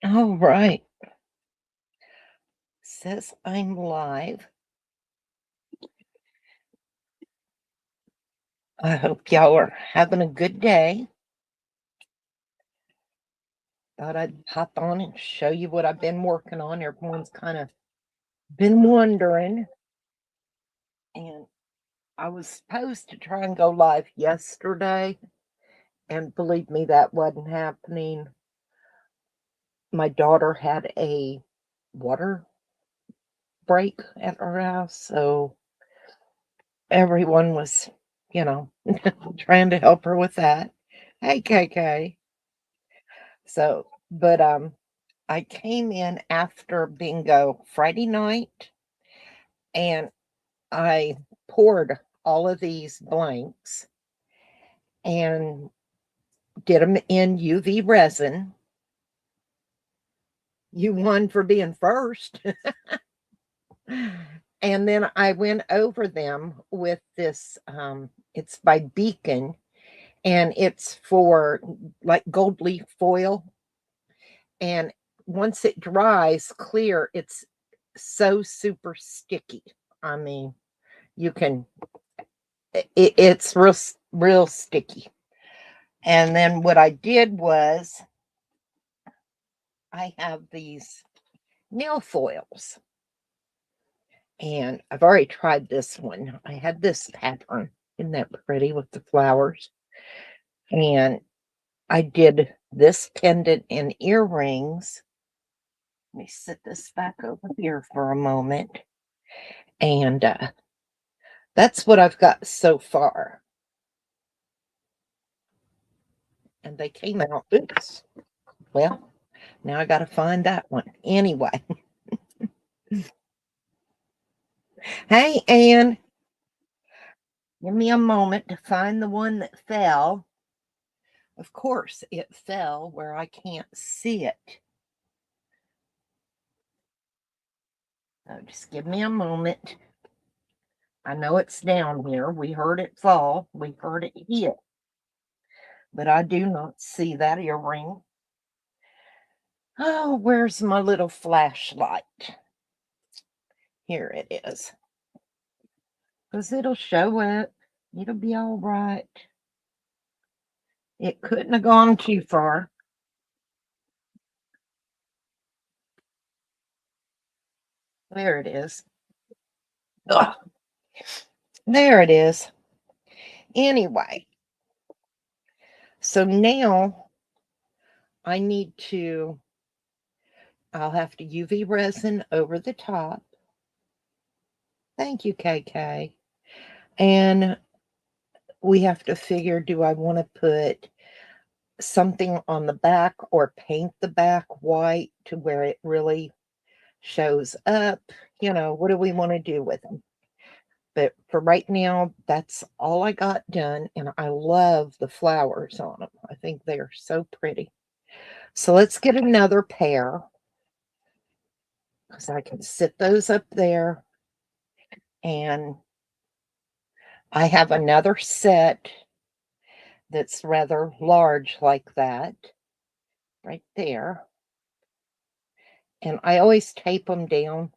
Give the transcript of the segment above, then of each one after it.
All right. Says I'm live. I hope y'all are having a good day. Thought I'd hop on and show you what I've been working on. Everyone's kind of been wondering. And I was supposed to try and go live yesterday. And believe me, that wasn't happening. My daughter had a water break at her house. So everyone was, you know, trying to help her with that. Hey, KK. But I came in after bingo Friday night and I poured all of these blanks and did them in UV resin. You won for being first. And then I went over them with this, it's by Beacon, and it's for like gold leaf foil. And once it dries clear, it's so super sticky. I mean, you can, it's real sticky. And then what I did was I have these nail foils, and I've already tried this one. I had this pattern. Isn't that pretty with the flowers? And I did this pendant and earrings. Let me sit this back over here for a moment. And that's what I've got so far. And they came out. Oops. Well, now I got to find that one. Anyway. Hey, Anne. Give me a moment to find the one that fell. Of course, it fell where I can't see it. So just give me a moment. I know it's down here. We heard it fall. We heard it hit. But I do not see that earring. Oh, where's my little flashlight? Here it is. Because it'll show it. It'll be all right. It couldn't have gone too far. There it is. Ugh. There it is. Anyway, so now I need to, I'll have to UV resin over the top. Thank you, KK. And we have to figure, do I want to put something on the back or paint the back white to where it really shows up? You know, what do we want to do with them? But for right now, that's all I got done. And I love the flowers on them. I think they are so pretty. So let's get another pair because I can sit those up there. And I have another set that's rather large like that right there. And I always tape them down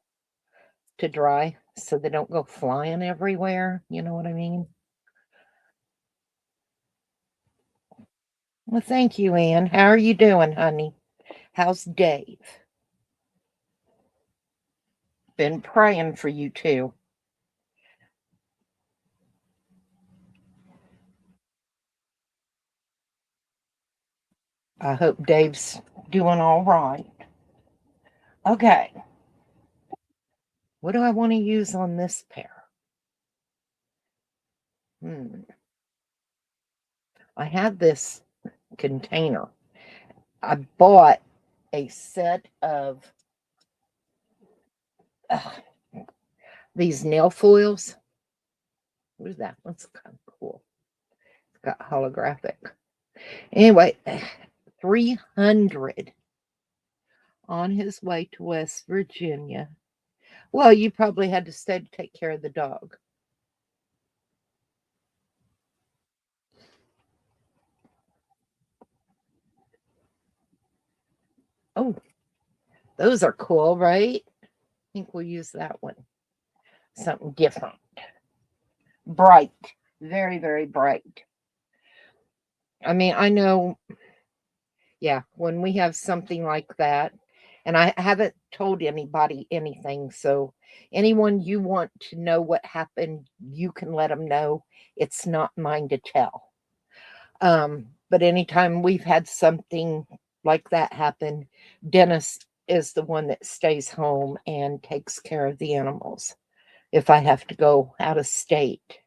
to dry so they don't go flying everywhere. You know what I mean? Well, thank you, Ann. How are you doing, honey? How's Dave? Been praying for you too. I hope Dave's doing all right. Okay. What do I want to use on this pair? I have this container. I bought a set of uh, these nail foils. What is that? That's kind of cool. It's got holographic. Anyway, 300 on his way to West Virginia. Well, you probably had to stay to take care of the dog. Oh, Those are cool, right? I think we'll use that one. Something different. Bright. Very, very bright. I mean, I know, yeah, when we have something like that, and I haven't told anybody anything, so anyone you want to know what happened, you can let them know. It's not mine to tell. But anytime we've had something like that happen, Dennis is the one that stays home and takes care of the animals if I have to go out of state.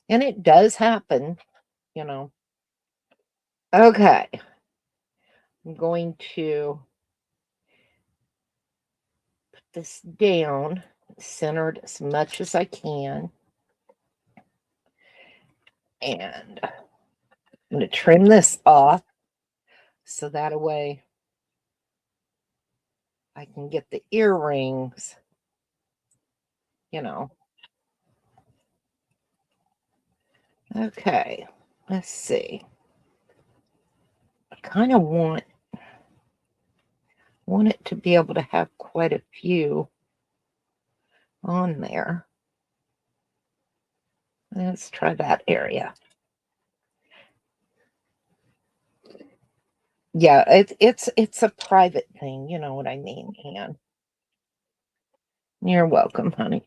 And it does happen, you know. Okay. I'm going to put this down, centered as much as I can. And I'm going to trim this off so that way I can get the earrings, you know. Okay, let's see. I kind of want it to be able to have quite a few on there. Let's try that area. Yeah, it's a private thing, you know what I mean, Anne. You're welcome, honey.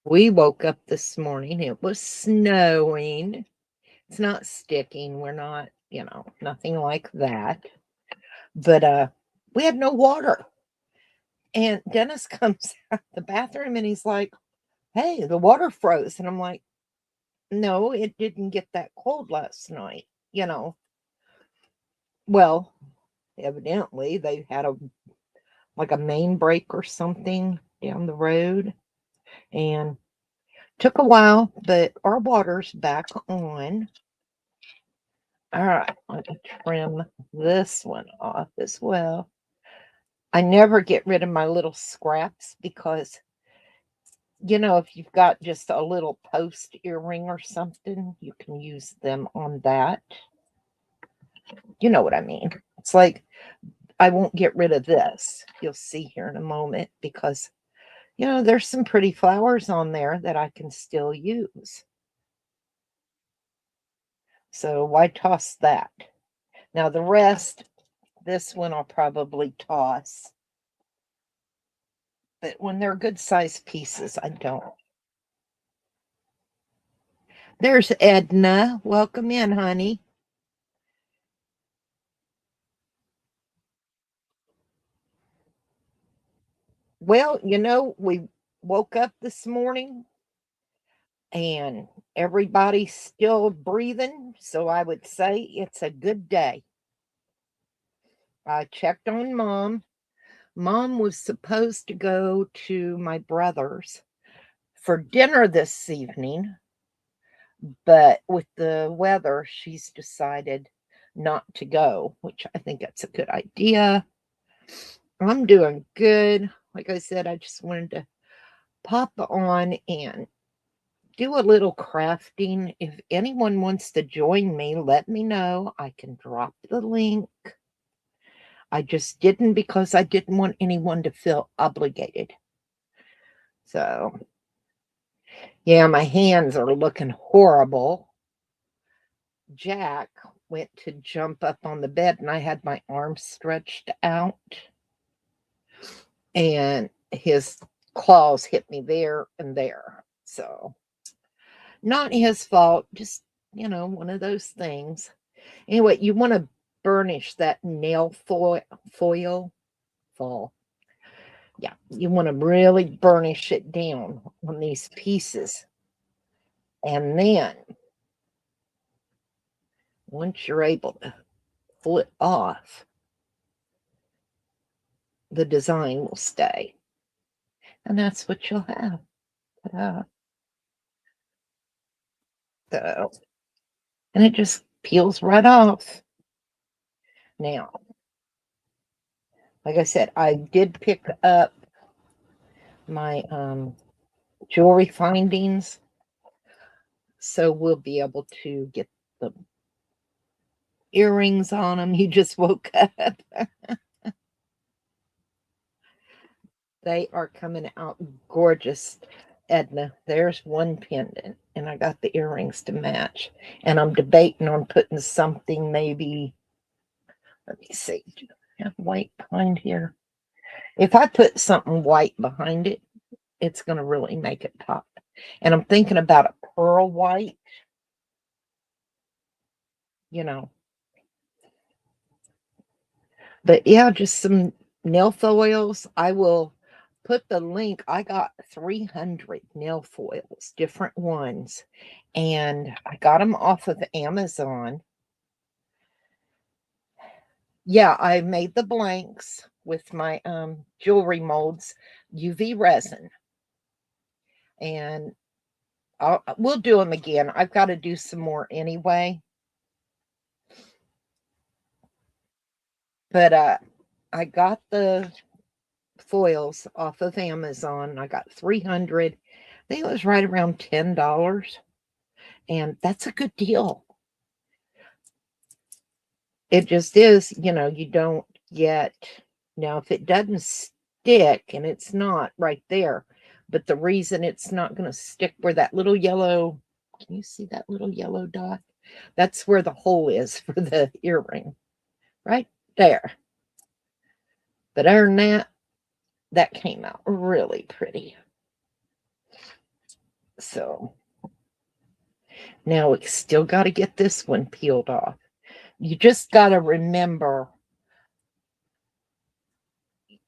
We woke up this morning. It was snowing. It's not sticking. We're not, nothing like that. But we had no water. And Dennis comes out the bathroom and he's like, "Hey, the water froze." And I'm like, "No, it didn't get that cold last night, you know." Well, evidently they had a main break or something down the road, and took a while, but our water's back on. All right, let me trim this one off as well. I never get rid of my little scraps because, if you've got just a little post earring or something, you can use them on that. You know what I mean? It's like I won't get rid of this. You'll see here in a moment because, there's some pretty flowers on there that I can still use. So why toss that? Now the rest, this one I'll probably toss. But when they're good sized pieces, I don't. There's Edna. Welcome in, honey. Well, we woke up this morning and everybody's still breathing. So I would say it's a good day. I checked on mom. Mom was supposed to go to my brother's for dinner this evening, but with the weather, she's decided not to go, which I think that's a good idea. I'm doing good. Like I said, I just wanted to pop on and do a little crafting. If anyone wants to join me, let me know. I can drop the link. I just didn't because I didn't want anyone to feel obligated. So, yeah, my hands are looking horrible. Jack went to jump up on the bed and I had my arms stretched out and his claws hit me there and there. So, not his fault, just, one of those things. Anyway, you want to burnish that nail foil. Fall. Yeah, you want to really burnish it down on these pieces. And then once you're able to pull it off, the design will stay. And that's what you'll have. Ta-da. So, and it just peels right off. Now, like I said, I did pick up my jewelry findings, so we'll be able to get them earrings on them. You just woke up. They are coming out gorgeous, Edna. There's one pendant, and I got the earrings to match. And I'm debating on putting something maybe, let me see, do I have white behind here? If I put something white behind it, it's going to really make it pop. And I'm thinking about a pearl white, you know. But yeah, just some nail foils. I will put the link. I got 300 nail foils, different ones, and I got them off of Amazon. Yeah, I made the blanks with my jewelry molds, UV resin, and we'll do them again. I've got to do some more anyway. But I got the foils off of Amazon. I got 300. I think it was right around $10. And that's a good deal. It just is, you don't get, now if it doesn't stick, and it's not right there, but the reason it's not going to stick where that little yellow, can you see that little yellow dot? That's where the hole is for the earring, right there. But other than that, that came out really pretty. So now we still got to get this one peeled off. You just got to remember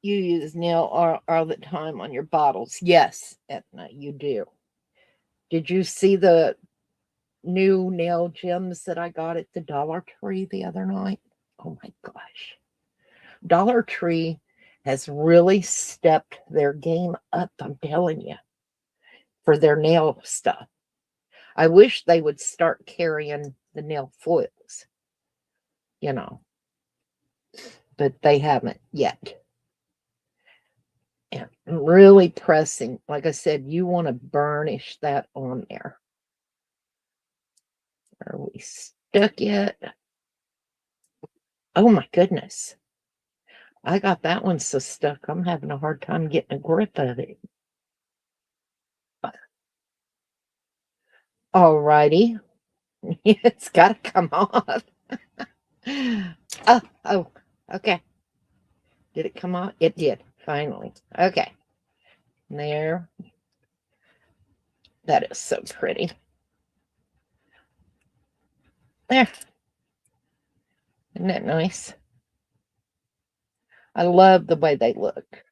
you use nail all the time on your bottles. Yes, Edna, you do. Did you see the new nail gems that I got at the Dollar Tree the other night? Oh my gosh. Dollar Tree has really stepped their game up, I'm telling you, for their nail stuff. I wish they would start carrying the nail foils, you know, but they haven't yet. And really pressing, like I said, you want to burnish that on there. Are we stuck yet? Oh my goodness. I got that one so stuck, I'm having a hard time getting a grip of it. All righty. It's got to come off. Oh, okay. Did it come off? It did, finally. Okay. There. That is so pretty. There. Isn't that nice? I love the way they look.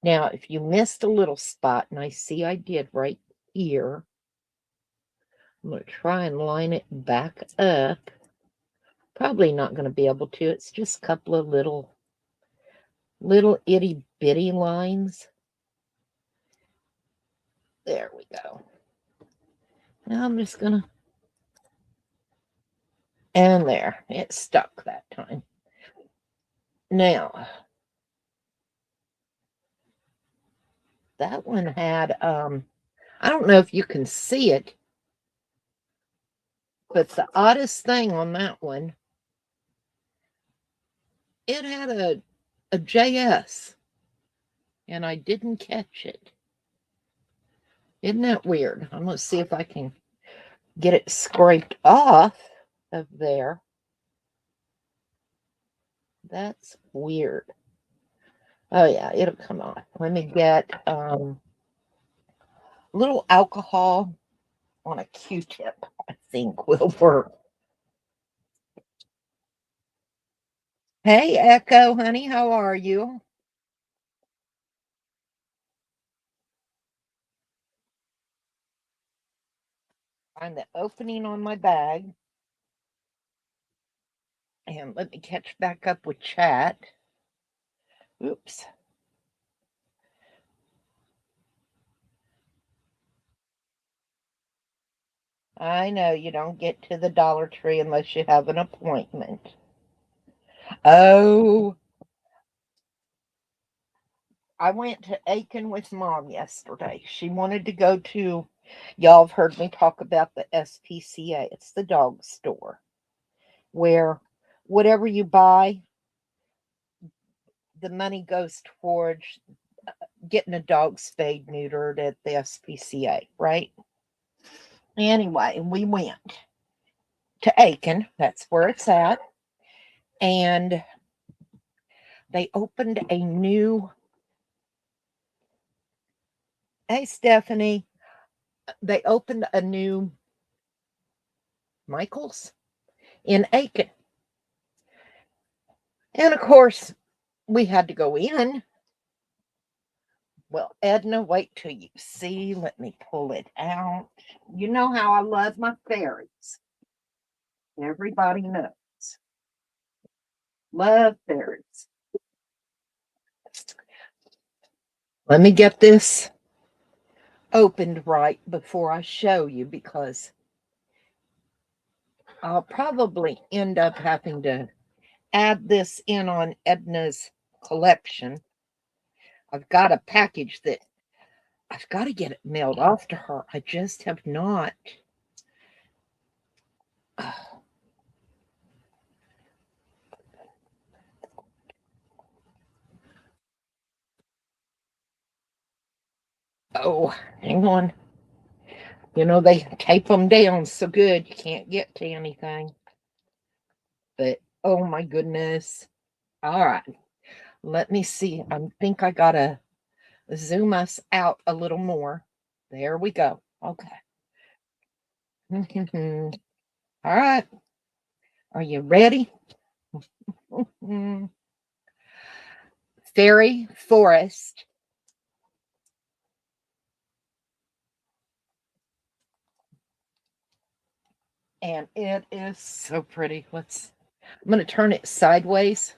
Now, if you missed a little spot, and I see I did right here, I'm going to try and line it back up. Probably not going to be able to. It's just a couple of little itty bitty lines. There we go. Now I'm just going to, and there, it stuck that time. Now, that one had, I don't know if you can see it, but the oddest thing on that one, it had a JS, and I didn't catch it. Isn't that weird? I'm going to see if I can get it scraped off of there. That's weird. Oh yeah, it'll come off. Let me get a little alcohol on a Q-tip, I think will work. Hey, Echo, honey, how are you? Find the opening on my bag. And let me catch back up with chat. Oops. I know you don't get to the Dollar Tree unless you have an appointment. Oh, I went to Aiken with Mom yesterday. She wanted to go to, y'all have heard me talk about the SPCA. It's the dog store. where whatever you buy, the money goes towards getting a dog spayed, neutered at the SPCA, right? Anyway, we went to Aiken. That's where it's at. And they opened a new, hey, Stephanie, they opened a new Michael's in Aiken. And of course, we had to go in. Well, Edna, wait till you see. Let me pull it out. You know how I love my fairies. Everybody knows. Love fairies. Let me get this opened right before I show you, because I'll probably end up having to add this in on Edna's collection. I've got a package that I've got to get it mailed off to her. I just have not. Oh, hang on. You know, they tape them down so good you can't get to anything. But oh my goodness. All right. Let me see. I think I got to zoom us out a little more. There we go. Okay. All right. Are you ready? Fairy Forest. And it is so pretty. I'm going to turn it sideways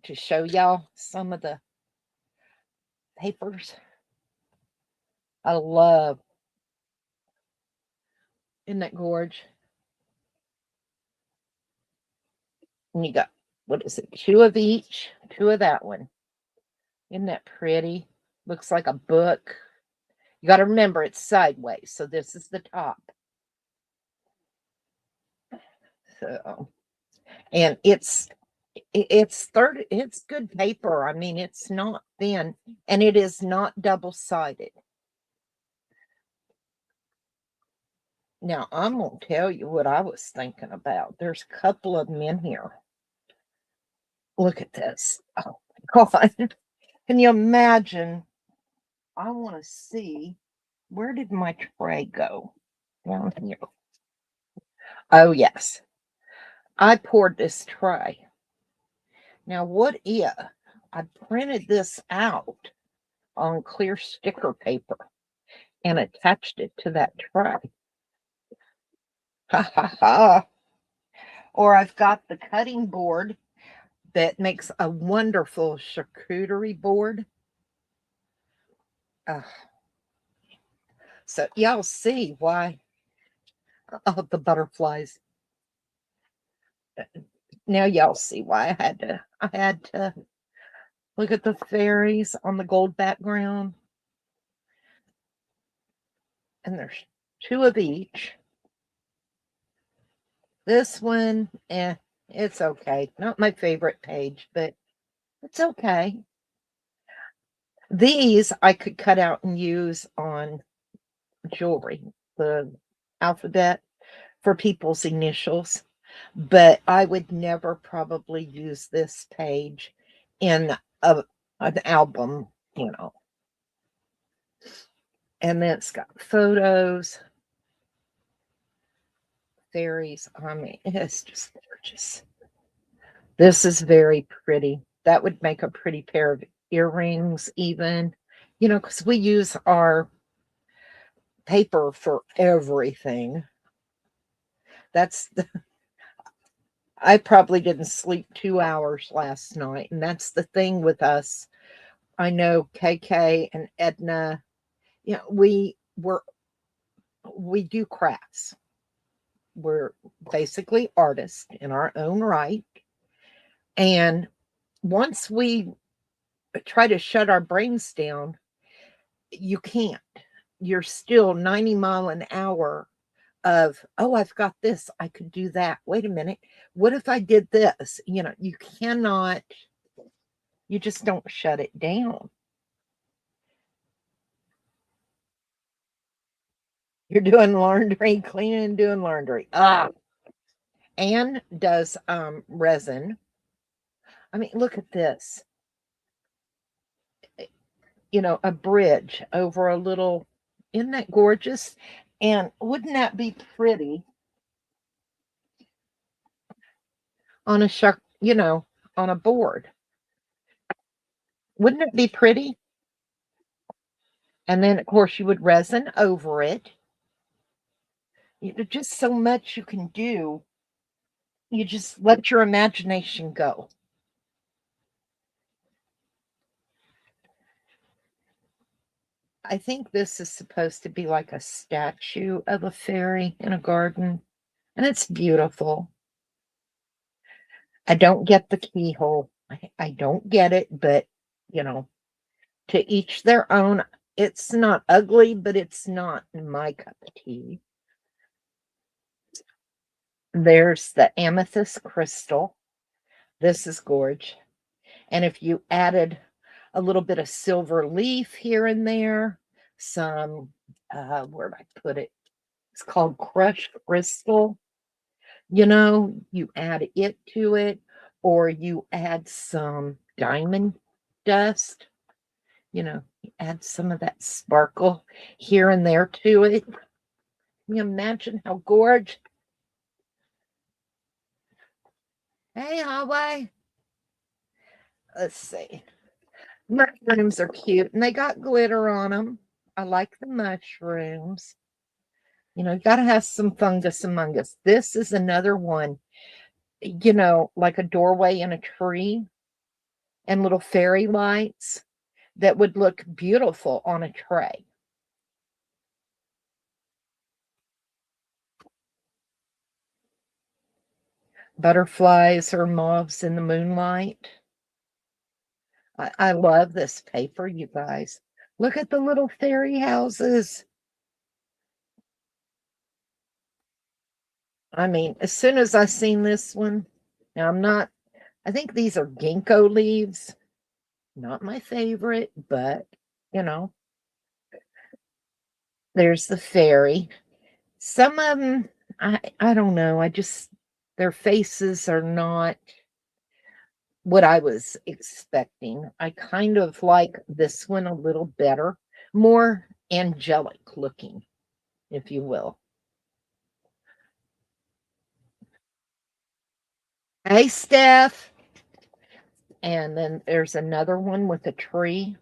to show y'all some of the papers. I love. Isn't that gorge? And you got, what is it? Two of each, two of that one. Isn't that pretty? Looks like a book. You got to remember it's sideways. So this is the top. So, and it's good paper. I mean, it's not thin, and it is not double-sided. Now, I'm going to tell you what I was thinking about. There's a couple of them in here. Look at this. Oh, my God. Can you imagine? I want to see, where did my tray go? Down here. Oh, yes. I poured this tray. Now, what if I printed this out on clear sticker paper and attached it to that tray? Ha ha ha. Or I've got the cutting board that makes a wonderful charcuterie board. So y'all see why. Oh, the butterflies. Now y'all see why I had to look at the fairies on the gold background. And there's two of each. This one, it's okay. Not my favorite page, but it's okay. These I could cut out and use on jewelry, the alphabet for people's initials, but I would never probably use this page in an album, you know. And then it's got photos, fairies. I mean, it's just gorgeous. This is very pretty. That would make a pretty pair of earrings, even, you know, because we use our paper for everything. I probably didn't sleep 2 hours last night, and that's the thing with us. I know KK and Edna, you know, we do crafts. We're basically artists in our own right. And once we try to shut our brains down, you can't. You're still 90 mile an hour of, oh, I've got this, I could do that. Wait a minute. What if I did this? You know, you cannot, you just don't shut it down. You're doing laundry, cleaning and doing laundry. Ah, Anne does resin. I mean, look at this. You know, a bridge over a little, isn't that gorgeous? And wouldn't that be pretty on a shark, you know, on a board? Wouldn't it be pretty? And then, of course, you would resin over it. You know, just so much you can do. You just let your imagination go. I think this is supposed to be like a statue of a fairy in a garden, and it's beautiful. I don't get the keyhole. I don't get it, but you know, to each their own. It's not ugly, but it's not my cup of tea. There's the amethyst crystal. This is gorge. And if you added a little bit of silver leaf here and there, some, where did I put it? It's called crushed crystal. You know, you add it to it, or you add some diamond dust. You know, add some of that sparkle here and there to it. Can you imagine how gorgeous? Hey, Hawaii. Let's see. Mushrooms are cute and they got glitter on them. I like the mushrooms. You know, you got to have some fungus among us. This is another one, you know, like a doorway in a tree and little fairy lights that would look beautiful on a tray. Butterflies or moths in the moonlight. I love this paper, you guys. Look at the little fairy houses. I mean, as soon as I seen this one, now I think these are ginkgo leaves. Not my favorite, but you know, there's the fairy. Some of them, I don't know. Their faces are not what I was expecting. I kind of like this one a little better, more angelic looking, if you will. Hey, Steph. And then there's another one with a tree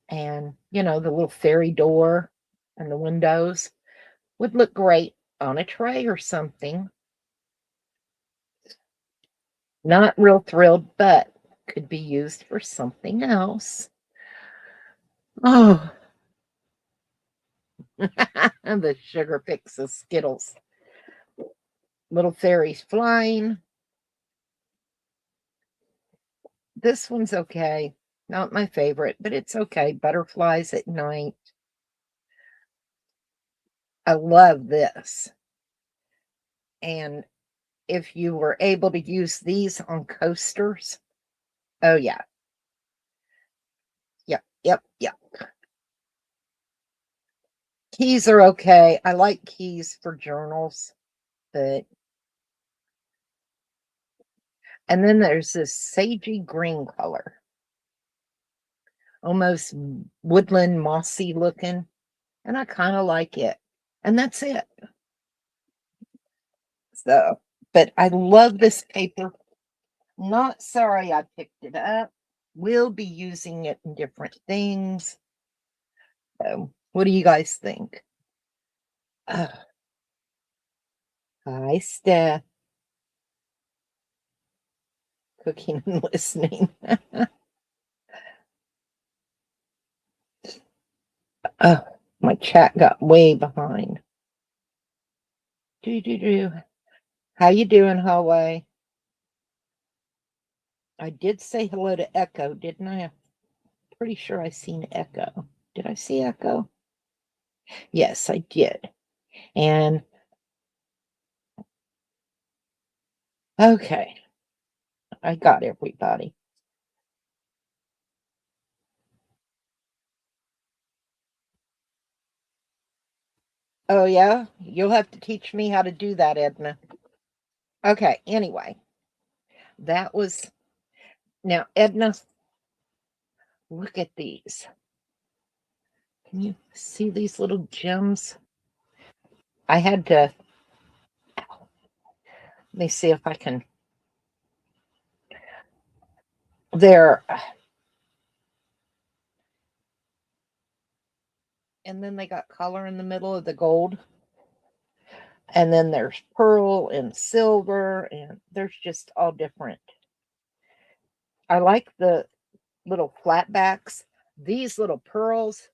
and, you know, the little fairy door and the windows would look great on a tray or something. Not real thrilled, but could be used for something else. Oh, the sugar picks of Skittles. Little fairies flying. This one's okay. Not my favorite, but it's okay. Butterflies at night. I love this. And if you were able to use these on coasters, oh yeah. Yep, yep, yep. Keys are okay. I like keys for journals, but and then there's this sagey green color, almost woodland mossy looking, and I kind of like it. And that's it. So, but I love this paper. Not sorry I picked it up. We'll be using it in different things. So, what do you guys think? Hi, Steph. Cooking and listening. Oh, my chat got way behind. Do do do. How you doing, Hallway? I did say hello to Echo, didn't I? I'm pretty sure I seen Echo. Did I see Echo? Yes, I did. And okay, I got everybody. Oh, yeah? You'll have to teach me how to do that, Edna. Okay, anyway, that was now, Edna, look at these. Can you see these little gems? I had to, let me see if I can. There, and then they got color in the middle of the gold. And then there's pearl and silver, and there's just all different. I like the little flatbacks. These little pearls,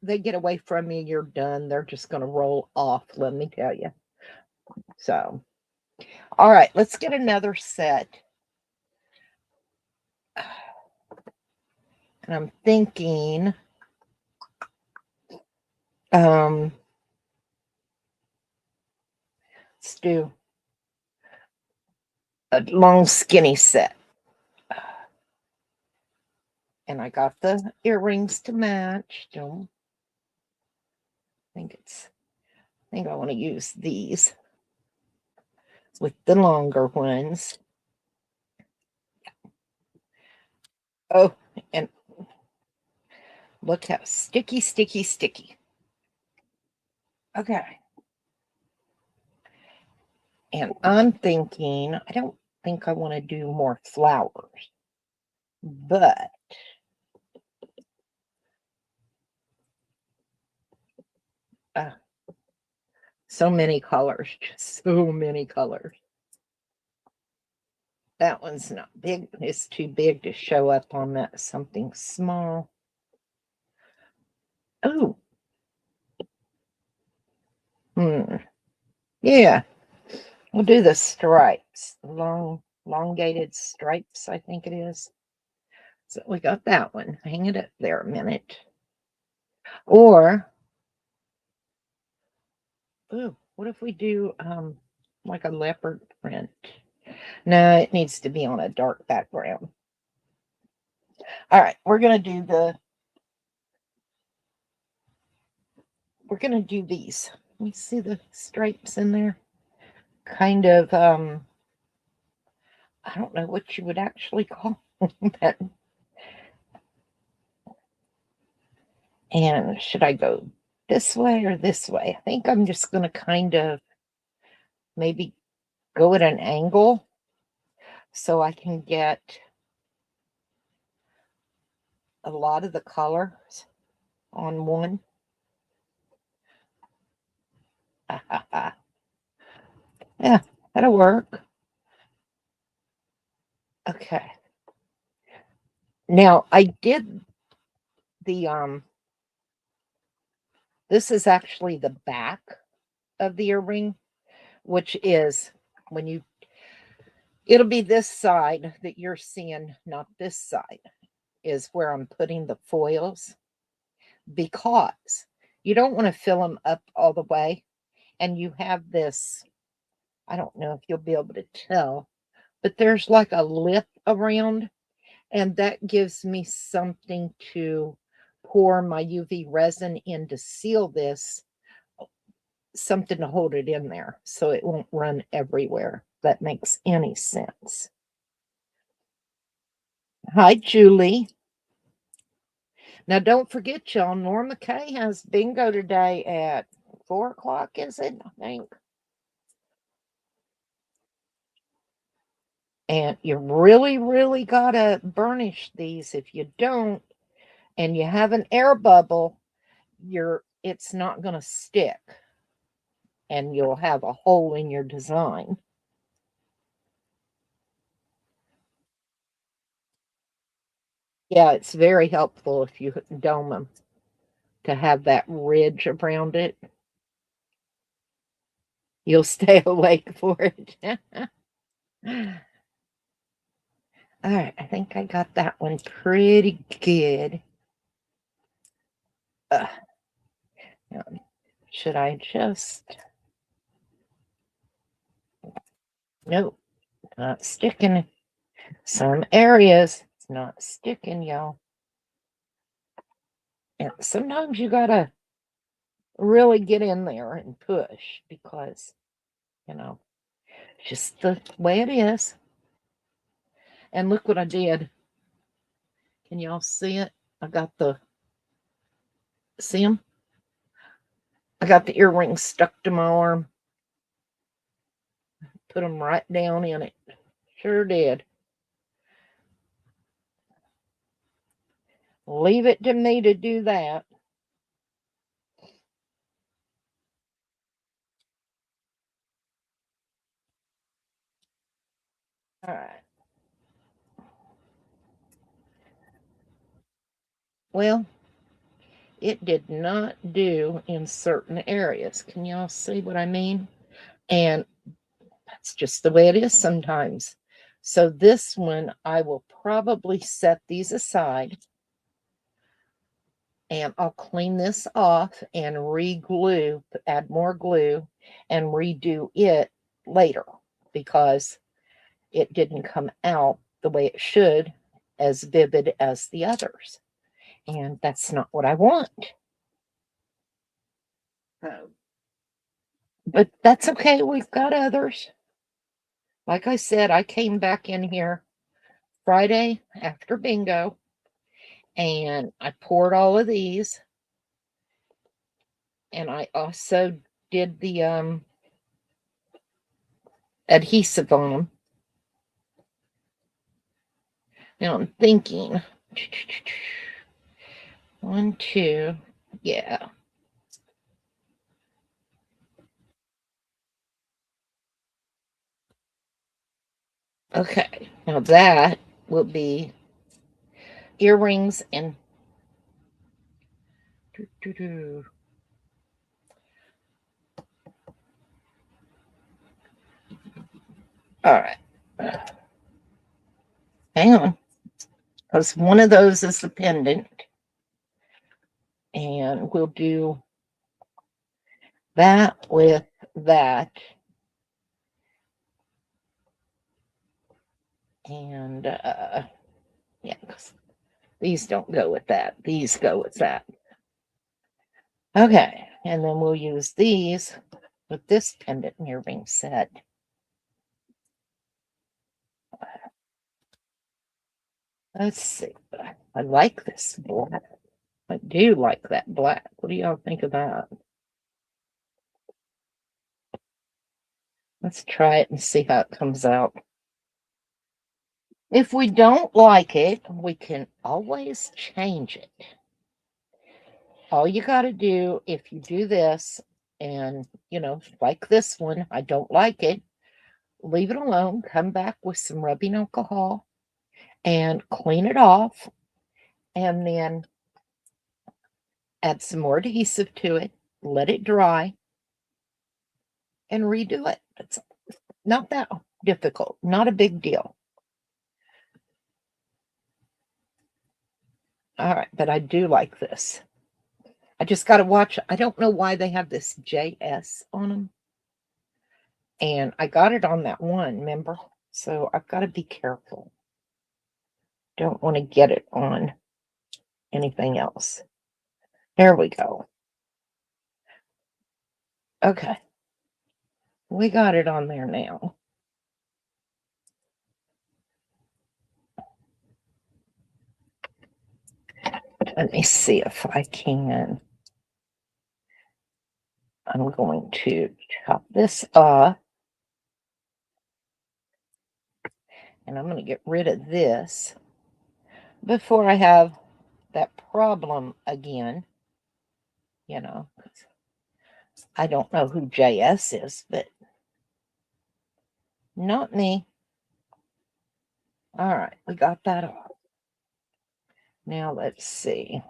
they get away from you, you're done. They're just going to roll off, let me tell you. So, all right, let's get another set. And I'm thinking, let's do a long skinny set. And I got the earrings to match. Don't think it's, I think I want to use these with the longer ones. Oh, and look how sticky, sticky, sticky. Okay. And I'm thinking, I don't think I want to do more flowers, but uh, so many colors, just so many colors. That one's not big. It's too big to show up on that something small. Oh, yeah. We'll do the stripes, elongated stripes, I think it is. So we got that one. Hang it up there a minute. Or, ooh, what if we do like a leopard print? No, it needs to be on a dark background. All right, we're gonna do these. Let me see the stripes in there. Kind of I don't know what you would actually call that. And should I go this way or this way? I think I'm just gonna kind of maybe go at an angle so I can get a lot of the colors on one. Yeah, that'll work. Okay. Now I did the this is actually the back of the earring, which is when you, it'll be this side that you're seeing, not this side, is where I'm putting the foils, because you don't want to fill them up all the way. And you have this, I don't know if you'll be able to tell, but there's like a lip around, and that gives me something to pour my UV resin in to seal this, something to hold it in there so it won't run everywhere. That makes any sense. Hi, Julie. Now, don't forget, y'all, Norma Kay has bingo today at 4 o'clock, is it? I think. And you really, really got to burnish these. If you don't, and you have an air bubble, it's not going to stick, and you'll have a hole in your design. Yeah, it's very helpful if you dome them to have that ridge around it. You'll stay awake for it. All right, I think I got that one pretty good. Uh, should I just... Nope, not sticking. Some areas, it's not sticking, y'all. And sometimes you gotta really get in there and push because, you know, just the way it is. And look what I did. Can y'all see it? I got the... See them? I got the earrings stuck to my arm. Put them right down in it. Sure did. Leave it to me to do that. All right. Well, it did not do in certain areas. Can y'all see what I mean? And that's just the way it is sometimes. So this one, I will probably set these aside and I'll clean this off and re-glue, add more glue and redo it later because it didn't come out the way it should, as vivid as the others. And that's not what I want. But that's okay. We've got others. Like I said, I came back in here Friday after bingo and I poured all of these. And I also did the adhesive on them. Now I'm thinking 1, 2, yeah. Okay, now that will be earrings and all right. Hang on, because one of those is the pendant, and we'll do that with that. And yeah, these don't go with that. These go with that. Okay, and then we'll use these with this pendant and earring set. Let's see. I like this black. I do like that black. What do y'all think of that? Let's try it and see how it comes out. If we don't like it, we can always change it. All you got to do, if you do this and, you know, like this one, I don't like it, leave it alone, come back with some rubbing alcohol and clean it off, and then add some more adhesive to it, let it dry, and redo it. It's not that difficult, not a big deal. All right, but I do like this. I just got to watch. I don't know why they have this JS on them. And I got it on that one, remember? So I've got to be careful. Don't want to get it on anything else. There we go. Okay. We got it on there now. Let me see if I can. I'm going to chop this off. And I'm going to get rid of this before I have that problem again. You know, I don't know who JS is, but not me. All right, we got that off. Now let's see.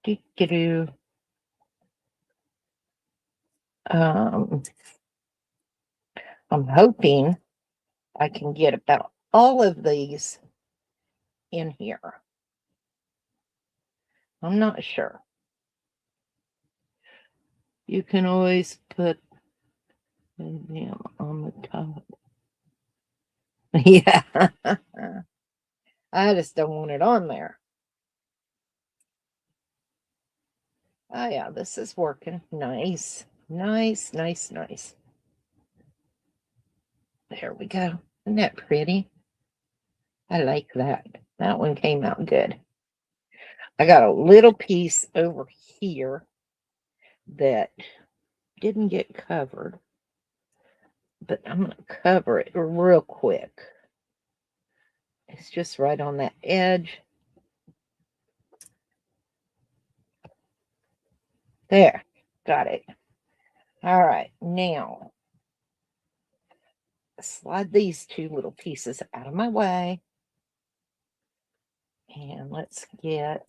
Do-do-do. I'm hoping I can get about all of these in here. I'm not sure. You can always put them on the top. Yeah. I just don't want it on there. Oh yeah, this is working. Nice. Nice, nice, nice. There we go. Isn't that pretty? I like that. That one came out good. I got a little piece over here that didn't get covered, but I'm going to cover it real quick. It's just right on that edge. There, got it. All right, now slide these two little pieces out of my way. And let's get,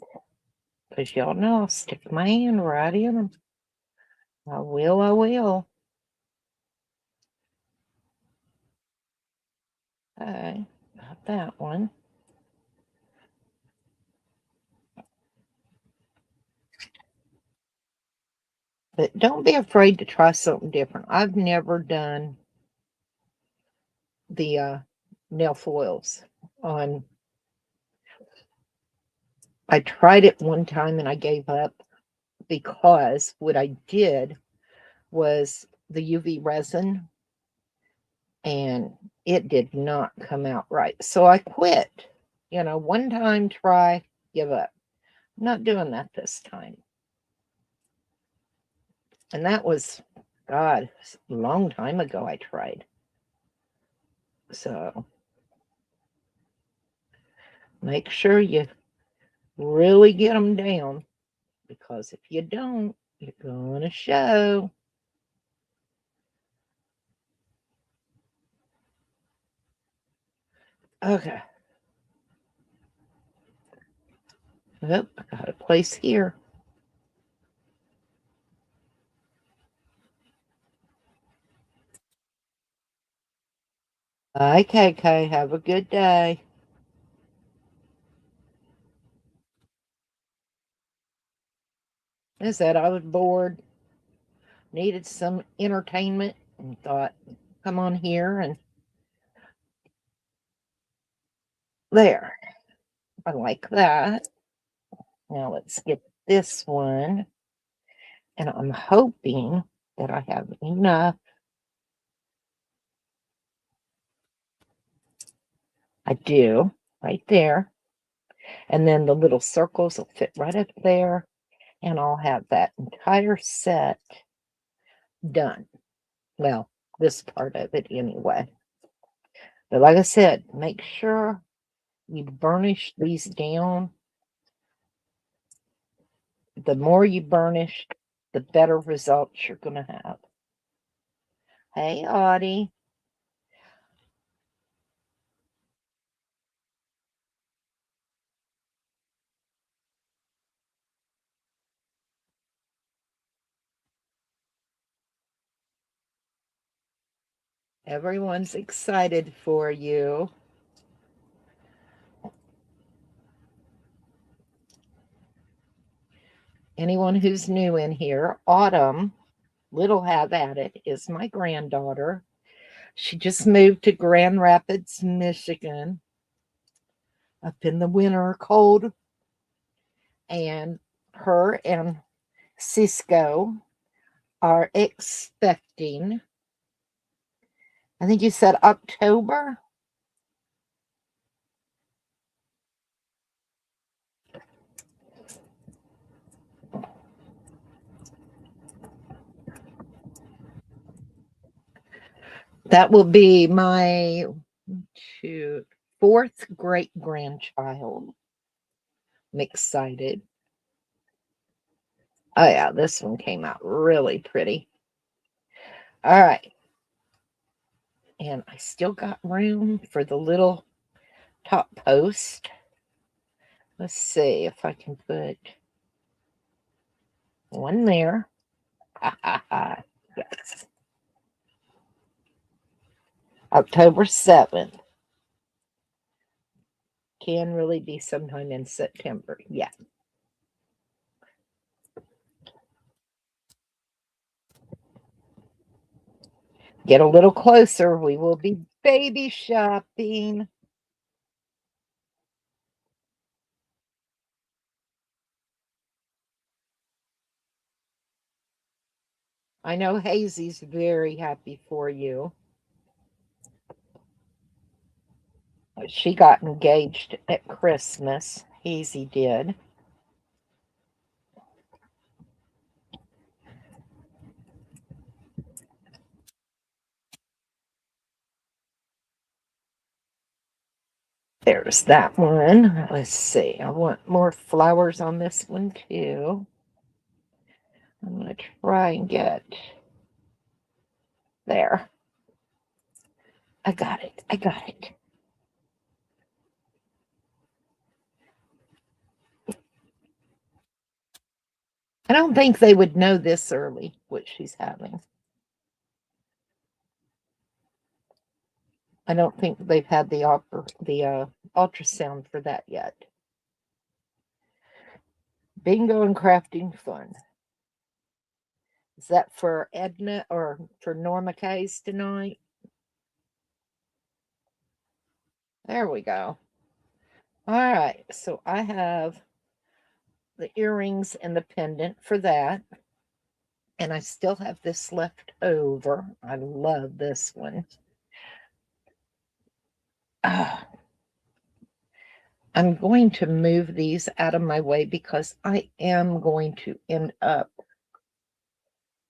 because y'all know I'll stick my hand right in them. I will, I will. Okay, got that one. But don't be afraid to try something different. I've never done the nail foils on. I tried it one time and I gave up because what I did was the UV resin and it did not come out right. So I quit. You know, one time try, give up. I'm not doing that this time. And that was, God, a long time ago I tried. So make sure you really get them down, because if you don't, you're going to show. Okay. Yep, I got a place here. Bye, KK. Have a good day. I said I was bored, needed some entertainment, and thought, come on here and there. I like that. Now let's get this one. And I'm hoping that I have enough. I do, right there. And then the little circles will fit right up there. And I'll have that entire set done. Well, this part of it anyway. But like I said, make sure you burnish these down. The more you burnish, the better results you're going to have. Hey, Audie. Everyone's excited for you. Anyone who's new in here, Autumn, little have at it, is my granddaughter. She just moved to Grand Rapids, Michigan, up in the winter cold. And her and Cisco are expecting, I think you said October. That will be my fourth great grandchild. I'm excited. Oh, yeah, this one came out really pretty. All right. And I still got room for the little top post. Let's see if I can put one there. Yes. October 7th. Can really be sometime in September. Yeah. Get a little closer. We will be baby shopping. I know Hazy's very happy for you. She got engaged at Christmas. Hazy did. There's that one. Let's see. I want more flowers on this one too. I'm going to try and get there. I got it. I got it. I don't think they would know this early what she's having. I don't think they've had the ultrasound for that yet. Bingo and crafting fun. Is that for Edna or for Norma Case tonight? There we go. All right. So I have the earrings and the pendant for that. And I still have this left over. I love this one. I'm going to move these out of my way because I am going to end up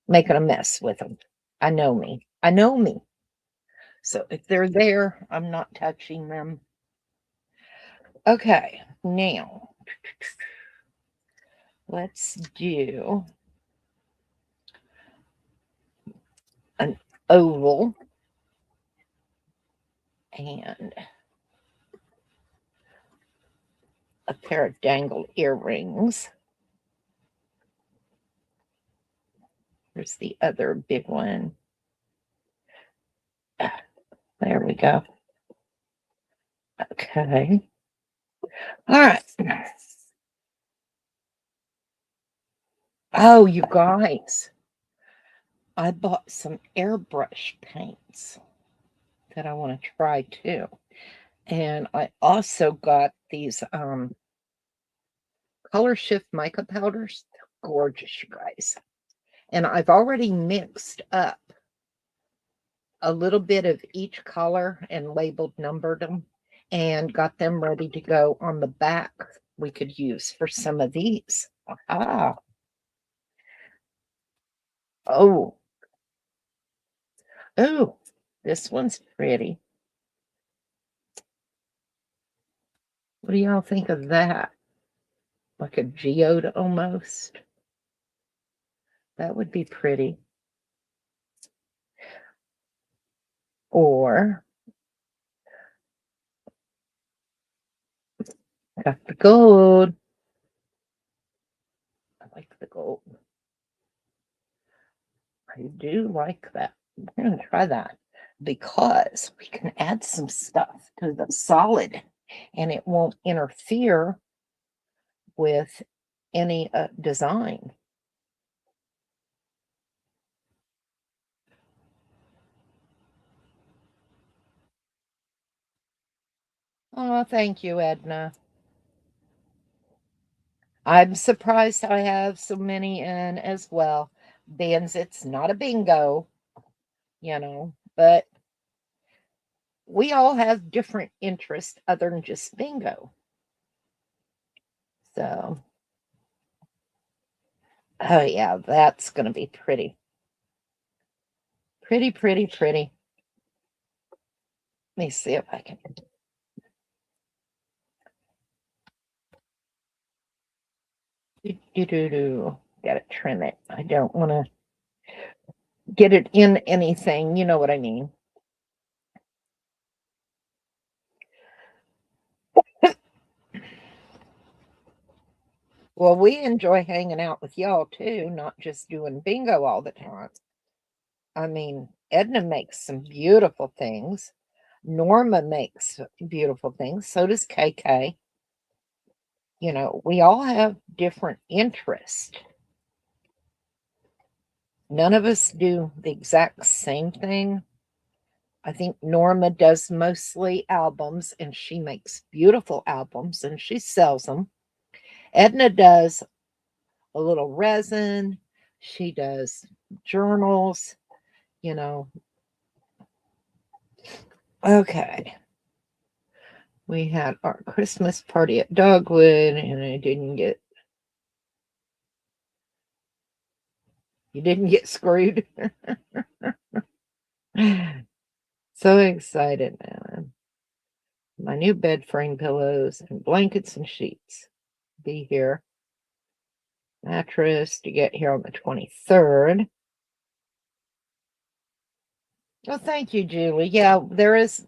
making a mess with them. I know me. I know me. So if they're there, I'm not touching them. Okay, now let's do an oval and a pair of dangled earrings. Here's the other big one. There we go. Okay. All right. Oh, you guys, I bought some airbrush paints that I want to try too. And I also got these color shift mica powders. They're gorgeous, you guys. And I've already mixed up a little bit of each color and labeled, numbered them, and got them ready to go on the back we could use for some of these. Ah. Oh. Oh, this one's pretty. What do y'all think of that? Like a geode almost. That would be pretty. Or got the gold. I like the gold. I do like that. I'm going to try that because we can add some stuff to the solid and it won't interfere with any design. Oh, thank you, Edna. I'm surprised I have so many in as well. Bands, it's not a bingo, but we all have different interests other than just bingo. So, oh yeah, that's going to be pretty. Pretty, pretty, pretty. Let me see if I can. Gotta trim it. I don't want to get it in anything. You know what I mean. Well, we enjoy hanging out with y'all too, not just doing bingo all the time. I mean, Edna makes some beautiful things. Norma makes beautiful things. So does KK. We all have different interests. None of us do the exact same thing. I think Norma does mostly albums, and she makes beautiful albums and she sells them. Edna does a little resin. She does journals, you know. Okay. We had our Christmas party at Dogwood, and I didn't get. You didn't get screwed. So excited, man. My new bed frame pillows and blankets and sheets be here. Mattress to get here on the 23rd. Oh, thank you, Julie. Yeah, there is.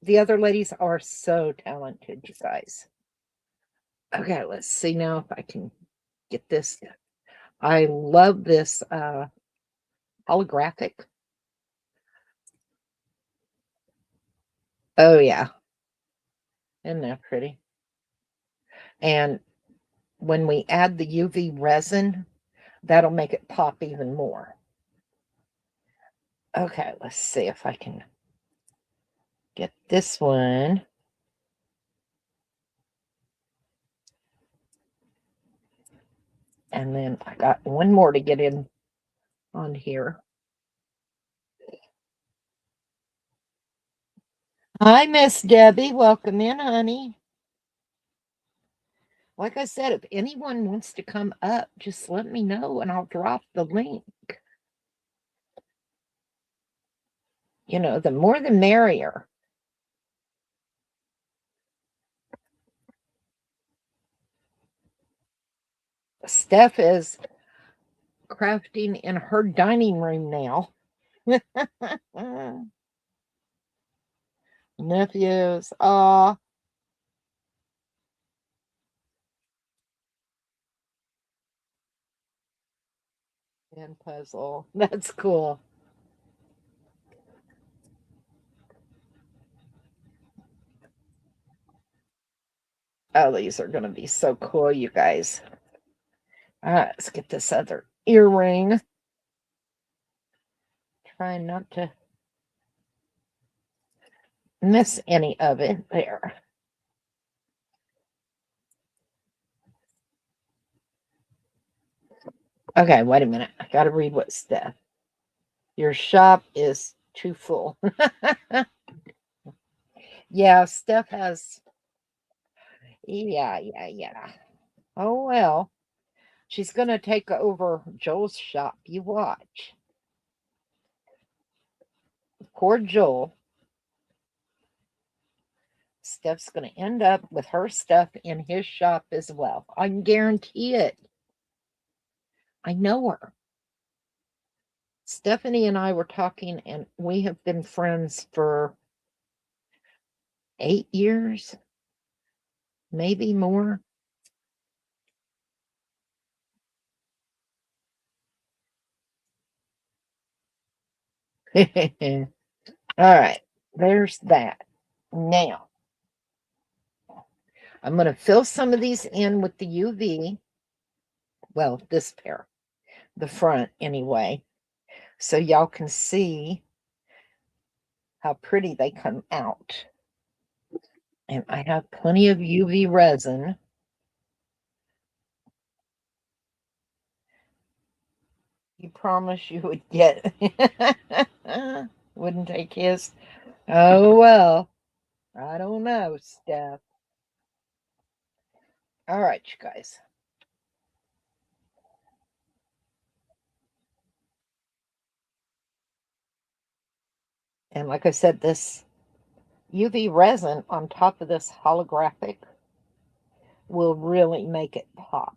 The other ladies are so talented, you guys. Okay, let's see now if I can get this. I love this holographic. Oh, yeah. Isn't that pretty? And when we add the UV resin, that'll make it pop even more. Okay, let's see if I can get this one. And then I got one more to get in on here. Hi, Miss Debbie. Welcome in, honey. Like I said, if anyone wants to come up, just let me know and I'll drop the link. You know, the more the merrier. Steph is crafting in her dining room now. Nephews, and puzzle. That's cool. Oh, these are going to be so cool, you guys. All right, let's get this other earring. Try not to miss any of it there. Okay, wait a minute. I got to read what Steph. Your shop is too full. Yeah, Steph has. Yeah. Oh, well. She's going to take over Joel's shop. You watch. Poor Joel. Steph's going to end up with her stuff in his shop as well. I can guarantee it. I know her. Stephanie and I were talking, and we have been friends for 8 years, maybe more. All right, there's that. Now, I'm going to fill some of these in with the UV. Well, this pair, the front anyway, so y'all can see how pretty they come out. And I have plenty of UV resin. You promised you would get. Wouldn't take his. Oh, well. I don't know, Steph. All right, you guys. And like I said, this UV resin on top of this holographic will really make it pop.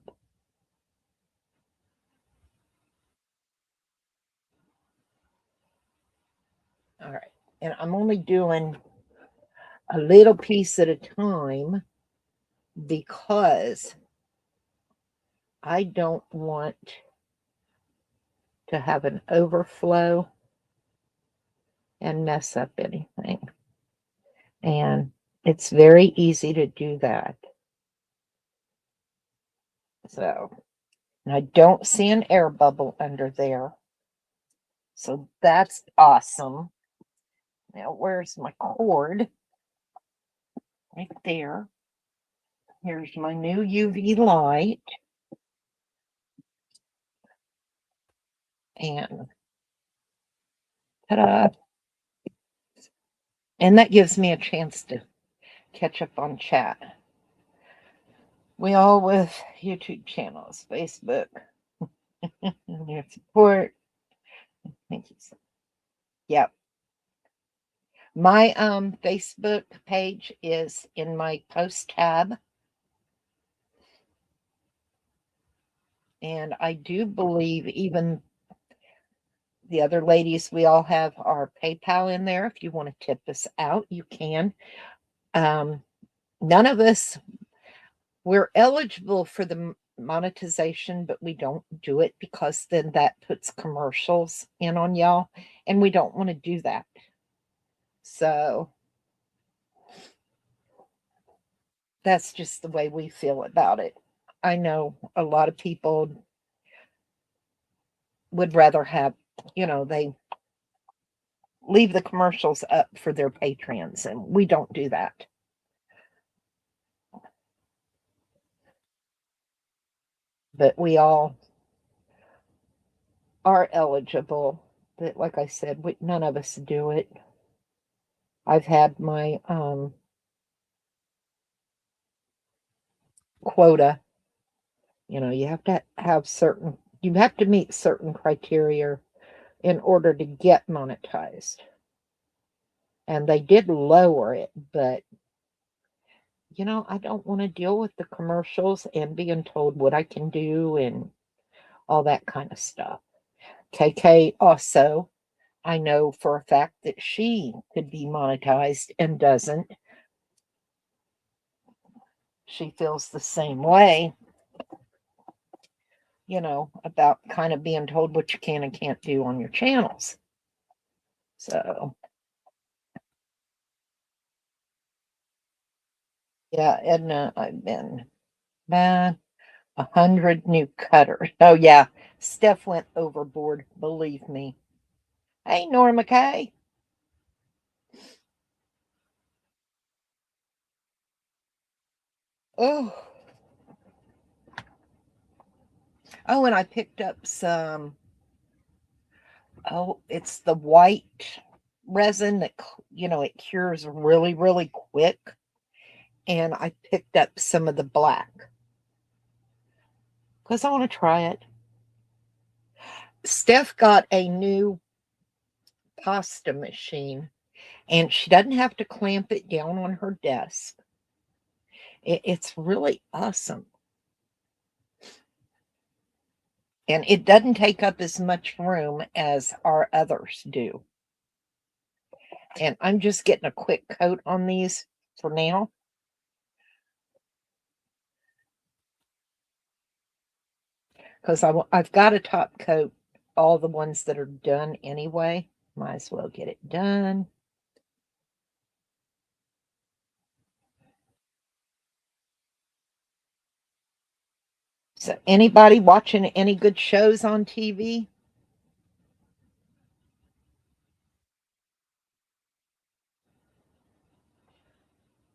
All right. And I'm only doing a little piece at a time because I don't want to have an overflow and mess up anything. And it's very easy to do that. So, and I don't see an air bubble under there. So that's awesome. Now, where's my cord? Right there. Here's my new UV light. And ta-da. And that gives me a chance to catch up on chat. We all with YouTube channels, Facebook, your support. Thank you. Yep. My Facebook page is in my post tab. And I do believe even the other ladies, we all have our PayPal in there. If you want to tip us out, you can. None of us, we're eligible for the monetization, but we don't do it because then that puts commercials in on y'all, and we don't want to do that. So that's just the way we feel about it. I know a lot of people would rather have, they leave the commercials up for their patrons, and we don't do that. But we all are eligible. But like I said, none of us do it. I've had my quota. You have to meet certain criteria in order to get monetized. And they did lower it, but I don't want to deal with the commercials and being told what I can do and all that kind of stuff. KK also, I know for a fact that she could be monetized and doesn't. She feels the same way, about kind of being told what you can and can't do on your channels. So, yeah, Edna, I've been bad. 100 new cutters. Oh, yeah. Steph went overboard, believe me. Hey, Norma Kay. Oh. Oh, and I picked up some. Oh, it's the white resin that, it cures really, really quick. And I picked up some of the black because I want to try it. Steph got a new pasta machine, and she doesn't have to clamp it down on her desk. It's really awesome. And it doesn't take up as much room as our others do. And I'm just getting a quick coat on these for now. Because I've got a top coat all the ones that are done anyway. Might as well get it done. So anybody watching any good shows on TV?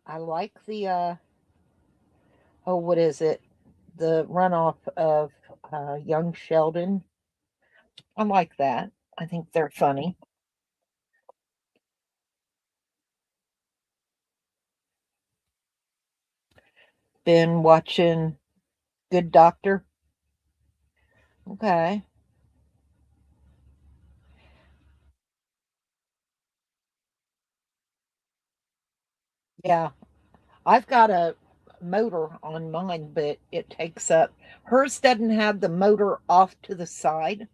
I like the oh, what is it? The runoff of Young Sheldon. I like that. I think they're funny. Been watching Good Doctor. Okay. Yeah. I've got a motor on mine, but it takes up. Hers doesn't have the motor off to the side,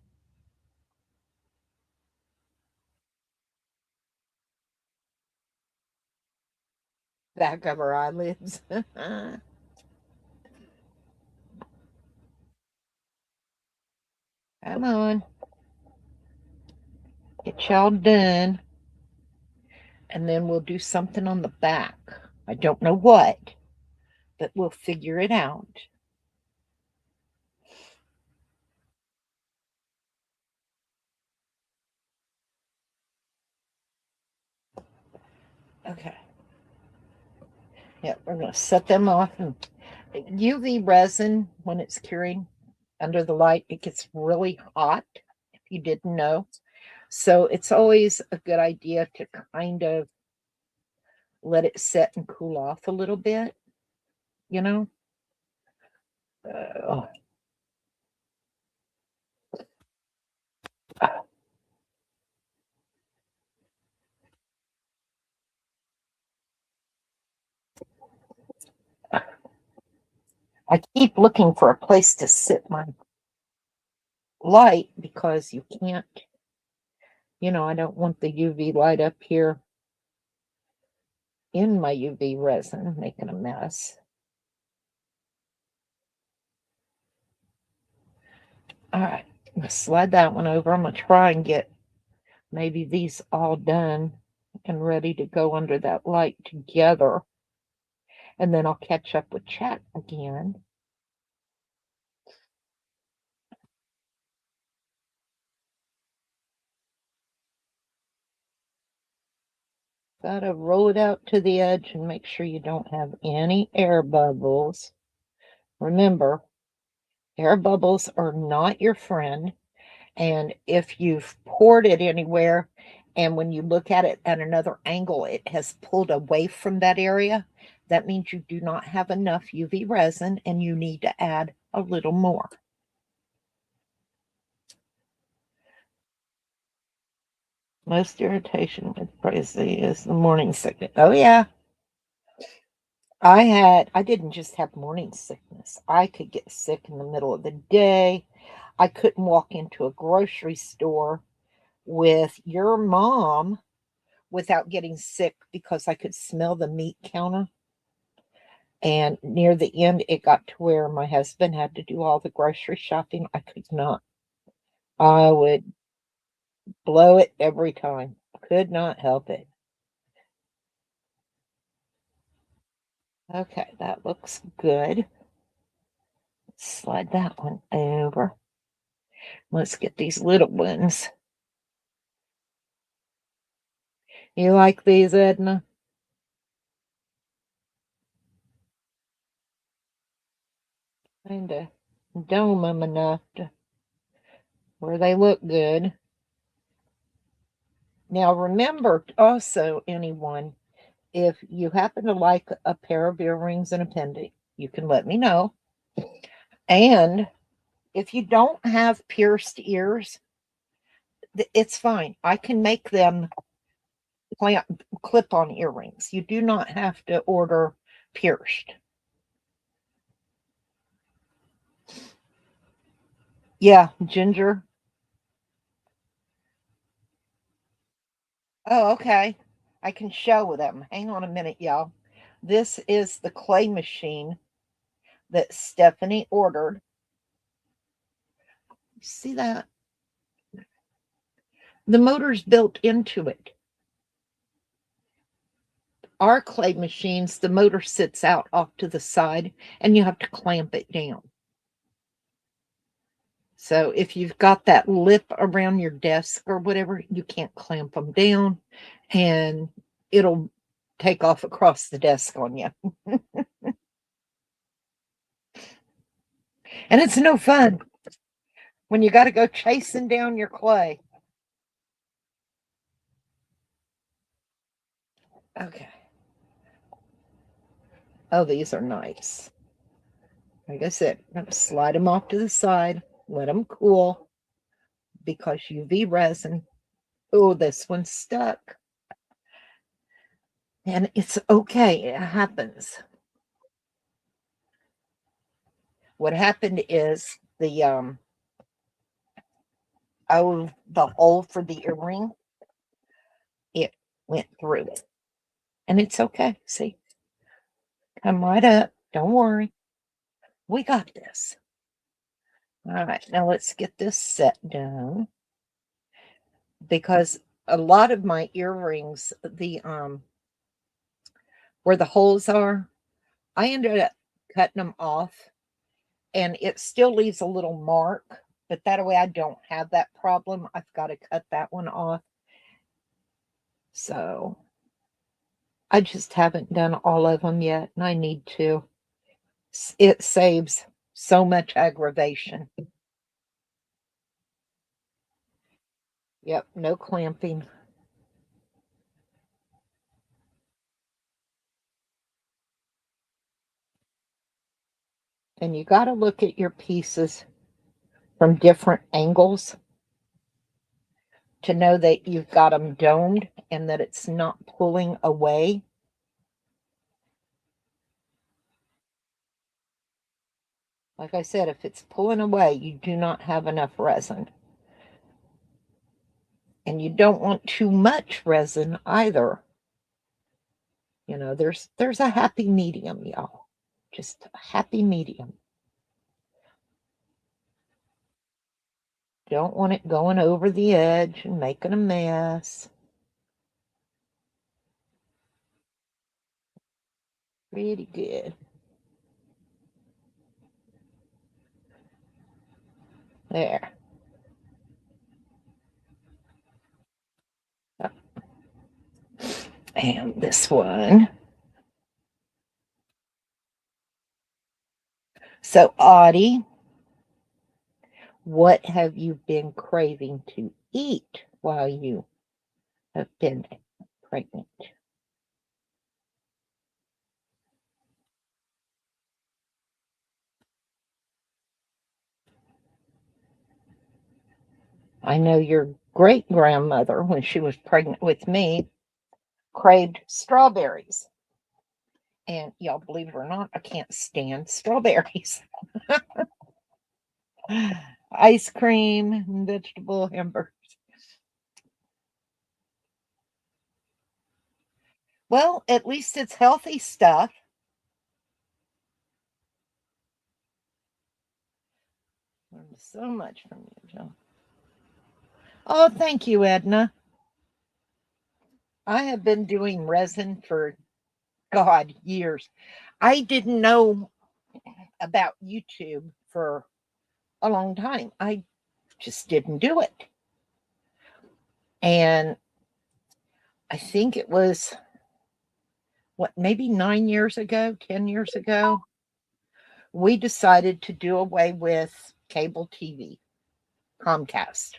back of her eyelids. Come on. Get y'all done. And then we'll do something on the back. I don't know what, but we'll figure it out. Okay. Yeah, we're going to set them off. And UV resin, when it's curing under the light, it gets really hot, if you didn't know. So it's always a good idea to kind of let it set and cool off a little bit, you know? Uh, I keep looking for a place to sit my light because you can't, I don't want the UV light up here in my UV resin making a mess. All right, I'm going to slide that one over. I'm going to try and get maybe these all done and ready to go under that light together. And then I'll catch up with chat again. Gotta roll it out to the edge and make sure you don't have any air bubbles. Remember, air bubbles are not your friend. And if you've poured it anywhere and when you look at it at another angle, it has pulled away from that area, that means you do not have enough UV resin and you need to add a little more. Most irritation with Prezi is the morning sickness. Oh, yeah. I didn't just have morning sickness. I could get sick in the middle of the day. I couldn't walk into a grocery store with your mom without getting sick because I could smell the meat counter. And near the end, it got to where my husband had to do all the grocery shopping. I could not. I would blow it every time. Could not help it. Okay, that looks good. Slide that one over. Let's get these little ones. You like these, Edna? Kinda dome them enough to where they look good. Now remember also, anyone, if you happen to like a pair of earrings and a pendant, you can let me know. And if you don't have pierced ears, it's fine. I can make them clip-on earrings. You do not have to order pierced. Yeah, Ginger. Oh, okay. I can show them. Hang on a minute, y'all. This is the clay machine that Stephanie ordered. See that? The motor's built into it. Our clay machines, the motor sits out off to the side and you have to clamp it down. So if you've got that lip around your desk or whatever, you can't clamp them down and it'll take off across the desk on you. And it's no fun when you got to go chasing down your clay. Okay. Oh, these are nice. Like I said, I'm going to slide them off to the side, let them cool because UV resin. Oh, this one's stuck. And it's okay. It happens. What happened is the hole for the earring, it went through it. And it's okay. See, come right up. Don't worry. We got this. All right, now let's get this set down because a lot of my earrings, the where the holes are, I ended up cutting them off and it still leaves a little mark, but that way I don't have that problem. I've got to cut that one off. So I just haven't done all of them yet, and I need to. It saves so much aggravation. Yep, no clamping. And you got to look at your pieces from different angles to know that you've got them domed and that it's not pulling away. Like I said, if it's pulling away, you do not have enough resin. And you don't want too much resin either. You know, there's a happy medium, y'all. Just a happy medium. Don't want it going over the edge and making a mess. Pretty good. There. And this one. So, Audie, what have you been craving to eat while you have been pregnant? I know your great grandmother, when she was pregnant with me, craved strawberries. And y'all, believe it or not, I can't stand strawberries. Ice cream and vegetable hamburgers. Well, at least it's healthy stuff. Learned so much from you, Joe. Oh, thank you, Edna. I have been doing resin for, God, years. I didn't know about YouTube for a long time. I just didn't do it. And I think it was, what, maybe 9 years ago, 10 years ago, we decided to do away with cable TV, Comcast.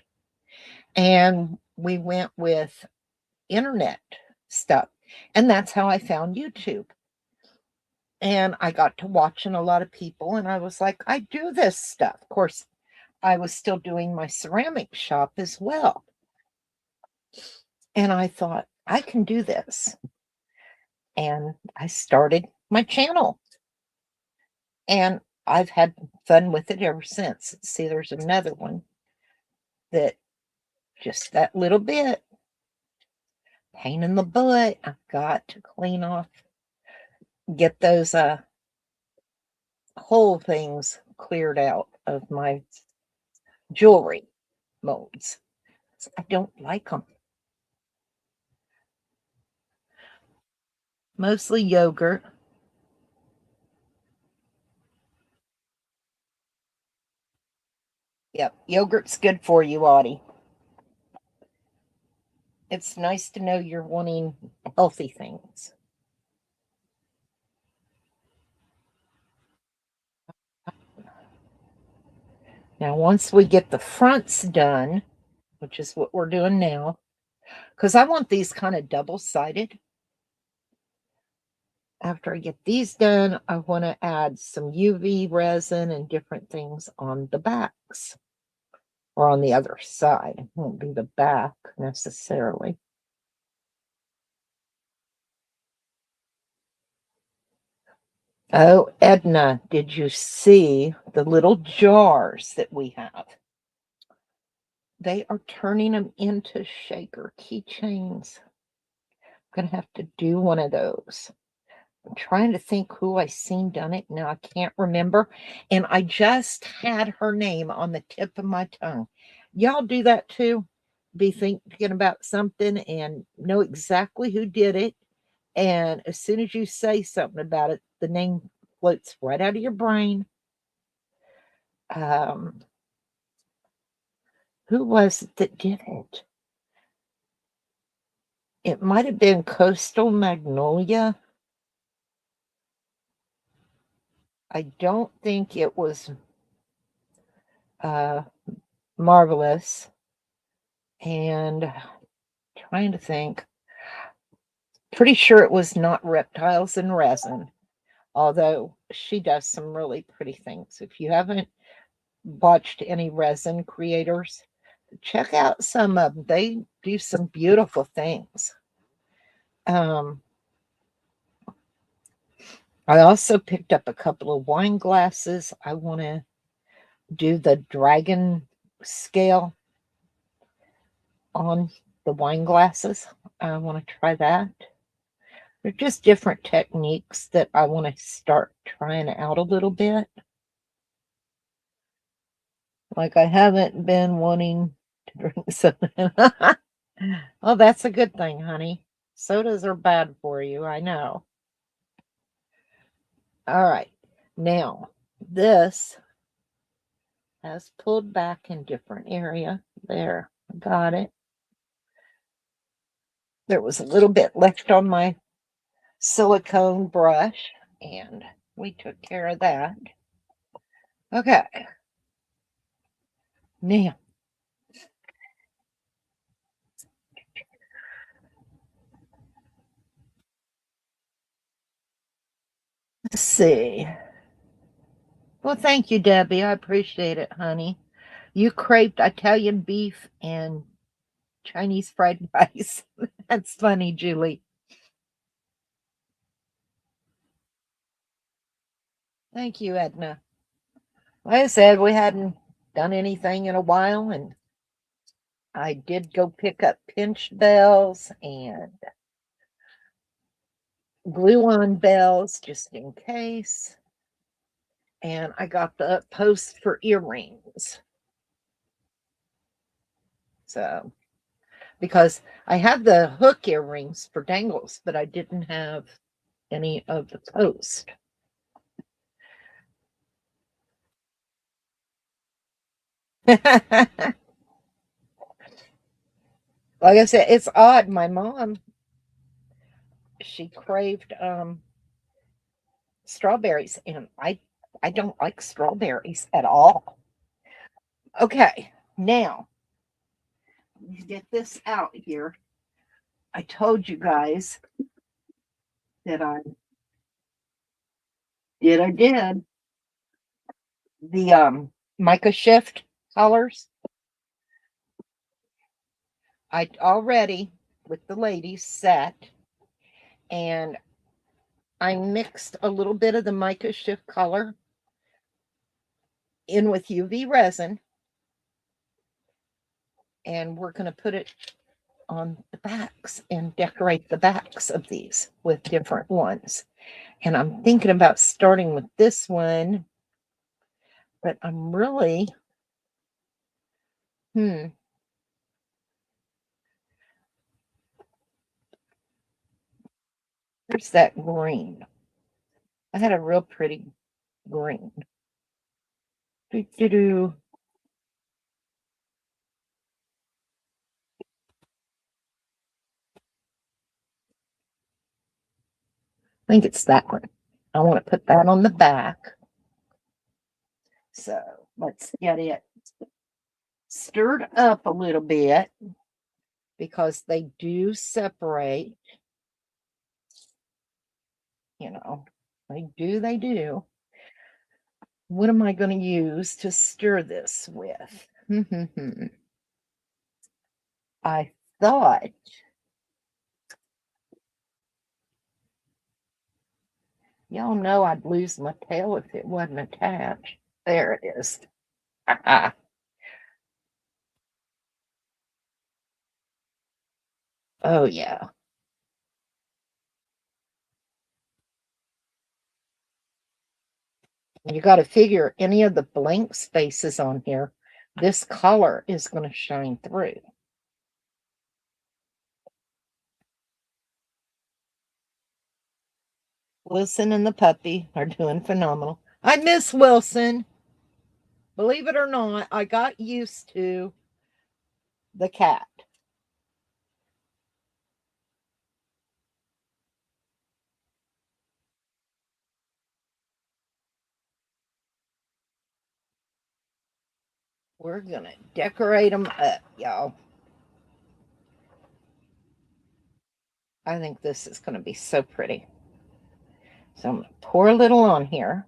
And we went with internet stuff. And that's how I found YouTube. And I got to watching a lot of people, and I was like, I do this stuff. Of course, I was still doing my ceramic shop as well. And I thought, I can do this. And I started my channel. And I've had fun with it ever since. See, there's another one that just that little bit pain in the butt. I've got to clean off, get those whole things cleared out of my jewelry molds. I don't like them. Mostly yogurt. Yep, yogurt's good for you, Audie. It's nice to know you're wanting healthy things. Now, once we get the fronts done, which is what we're doing now, because I want these kind of double-sided. After I get these done, I want to add some UV resin and different things on the backs or on the other side. It won't be the back necessarily. Oh, Edna, did you see the little jars that we have? They are turning them into shaker keychains. I'm going to have to do one of those. I'm trying to think who I seen done it. Now I can't remember. And I just had her name on the tip of my tongue. Y'all do that too? Be thinking about something and know exactly who did it. And as soon as you say something about it, the name floats right out of your brain. Um, who was it that did it? It might have been Coastal Magnolia. I don't think it was Marvelous. And trying to think. Pretty sure it was not Reptiles in Resin, although she does some really pretty things. If you haven't watched any resin creators, check out some of them. They do some beautiful things. I also picked up a couple of wine glasses. I want to do the dragon scale on the wine glasses. I want to try that. They're just different techniques that I want to start trying out a little bit. Like I haven't been wanting to drink soda. Oh, that's a good thing, honey. Sodas are bad for you, I know. All right. Now, this has pulled back in different area. There, got it. There was a little bit left on my silicone brush, and we took care of that. Okay. Now, let's see. Well, thank you, Debbie. I appreciate it, honey. You craved Italian beef and Chinese fried rice. That's funny, Julie. Thank you, Edna. Like I said, we hadn't done anything in a while, and I did go pick up pinch bells and glue on bells just in case. And I got the post for earrings. So, because I had the hook earrings for dangles, but I didn't have any of the post. Like I said, it's odd. My mom, she craved strawberries, and I don't like strawberries at all. Okay, now get this out here. I told you guys that I did the mica shift colors. I already with the ladies set, and I mixed a little bit of the mica shift color in with UV resin, and we're going to put it on the backs and decorate the backs of these with different ones. And I'm thinking about starting with this one, but I'm really, there's that green. I had a real pretty green. Do-do-do. I think it's that one. I want to put that on the back. So let's get it stirred up a little bit because they do separate. You know, they do. What am I going to use to stir this with? I thought, y'all know I'd lose my tail if it wasn't attached. There it is. Oh, yeah. You got to figure any of the blank spaces on here, this color is going to shine through. Wilson and the puppy are doing phenomenal. I miss Wilson. Believe it or not, I got used to the cat. We're going to decorate them up, y'all. I think this is going to be so pretty. So I'm going to pour a little on here.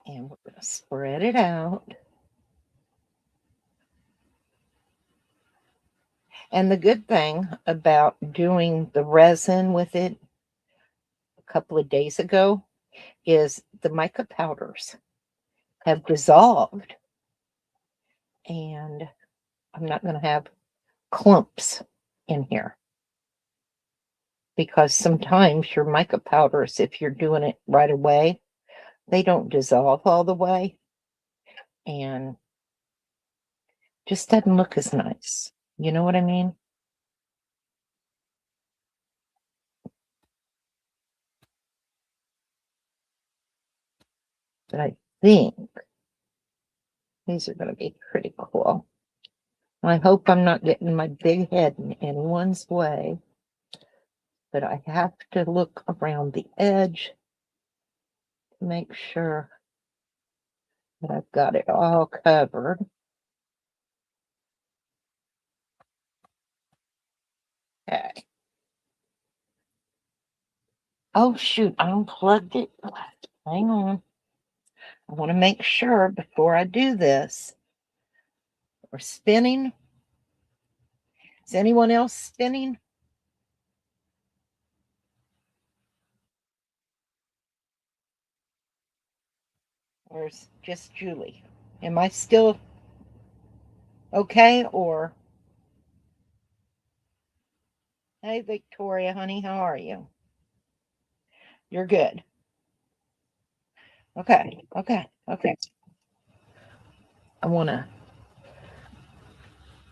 And we're going to spread it out. And the good thing about doing the resin with it a couple of days ago is the mica powders have dissolved. And I'm not going to have clumps in here. Because sometimes your mica powders, if you're doing it right away, they don't dissolve all the way. And just doesn't look as nice. You know what I mean? But I think these are going to be pretty cool. I hope I'm not getting my big head in anyone's way. But I have to look around the edge to make sure that I've got it all covered. Okay. Oh, shoot, I unplugged it. Hang on. I want to make sure before I do this. We're spinning. Is anyone else spinning? Or is just Julie? Am I still okay? Or, hey, Victoria, honey, how are you? You're good. Okay, okay, okay. I want to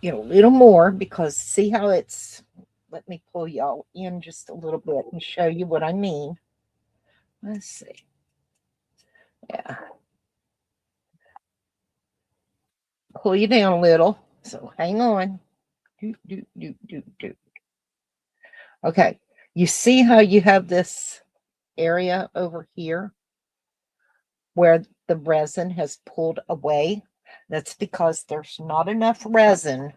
get a little more because see how it's, let me pull y'all in just a little bit and show you what I mean. Let's see. Yeah. Pull you down a little. So hang on. Do, do, do, do, do. Okay. You see how you have this area over here where the resin has pulled away? That's because there's not enough resin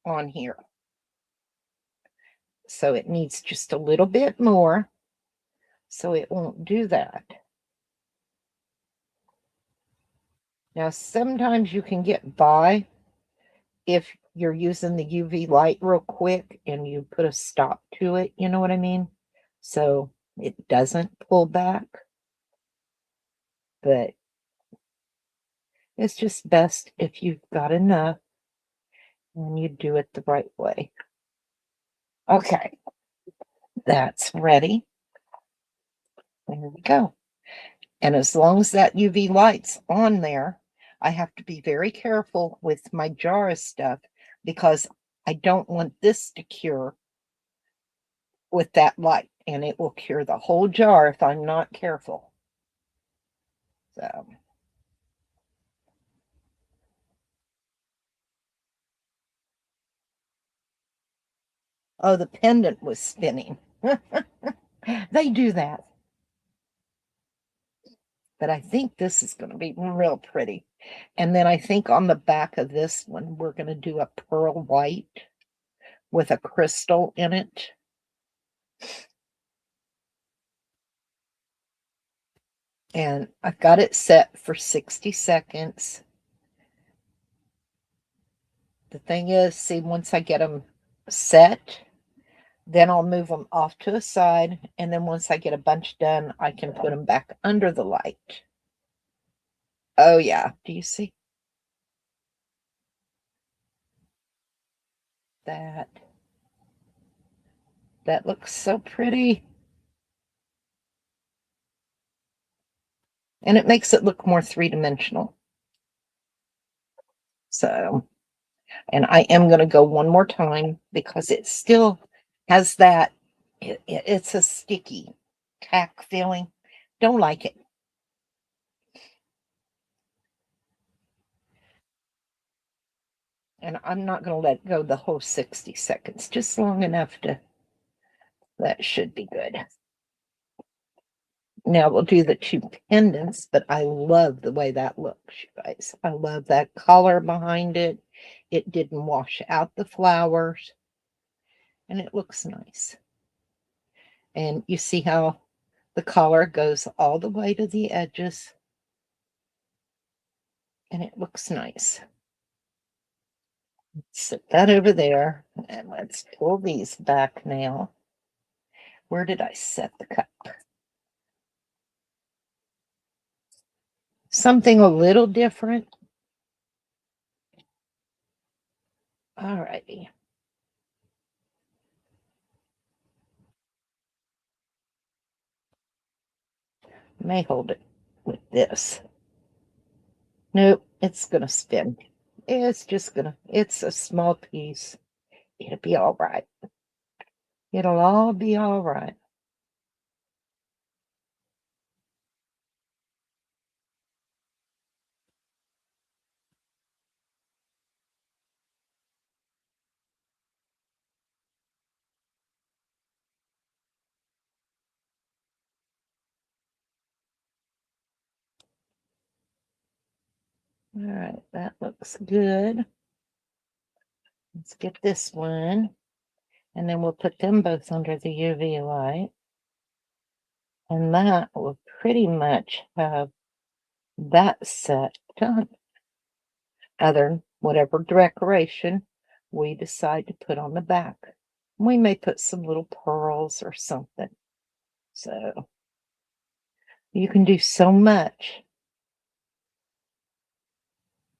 on here. So it needs just a little bit more so it won't do that. Now, sometimes you can get by if you're using the UV light real quick and you put a stop to it, you know what I mean? So it doesn't pull back. But it's just best if you've got enough and you do it the right way. Okay, that's ready. There we go. And as long as that UV light's on there, I have to be very careful with my jar of stuff because I don't want this to cure with that light, and it will cure the whole jar if I'm not careful. So, oh, the pendant was spinning. They do that. But I think this is going to be real pretty. And then I think on the back of this one, we're going to do a pearl white with a crystal in it. And I've got it set for 60 seconds. The thing is, see, once I get them set, then I'll move them off to a side. And then once I get a bunch done, I can put them back under the light. Oh, yeah. Do you see that? That looks so pretty. And it makes it look more three-dimensional. So, and I am going to go one more time because it still has that, it's a sticky tack feeling. Don't like it. And I'm not going to let go the whole 60 seconds, just long enough to, that should be good. Now we'll do the two pendants, but I love the way that looks, you guys. I love that color behind it. It didn't wash out the flowers, and it looks nice. And you see how the color goes all the way to the edges, and it looks nice. Set that over there, and let's pull these back now. Where did I set the cup? Something a little different. All righty. May hold it with this. Nope, it's gonna spin. It's a small piece. It'll be all right. It'll all be all right. All right, that looks good. Let's get this one, and then we'll put them both under the UV light. And that will pretty much have that set done. Other whatever decoration we decide to put on the back. We may put some little pearls or something. So you can do so much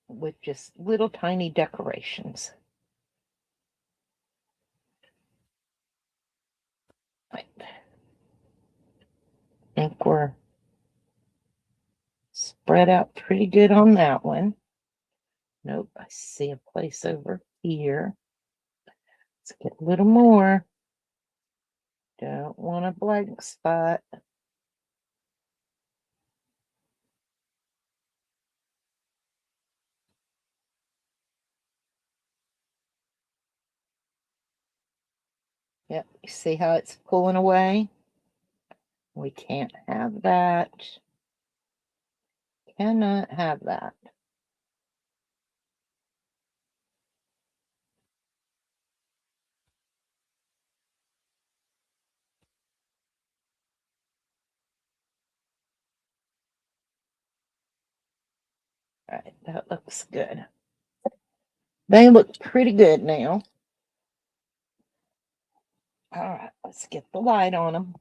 with just little tiny decorations. I think we're spread out pretty good on that one. Nope, I see a place over here. Let's get a little more. Don't want a blank spot. Yep, you see how it's pulling away? We can't have that. Cannot have that. All right, that looks good. They look pretty good now. All right, let's get the light on them.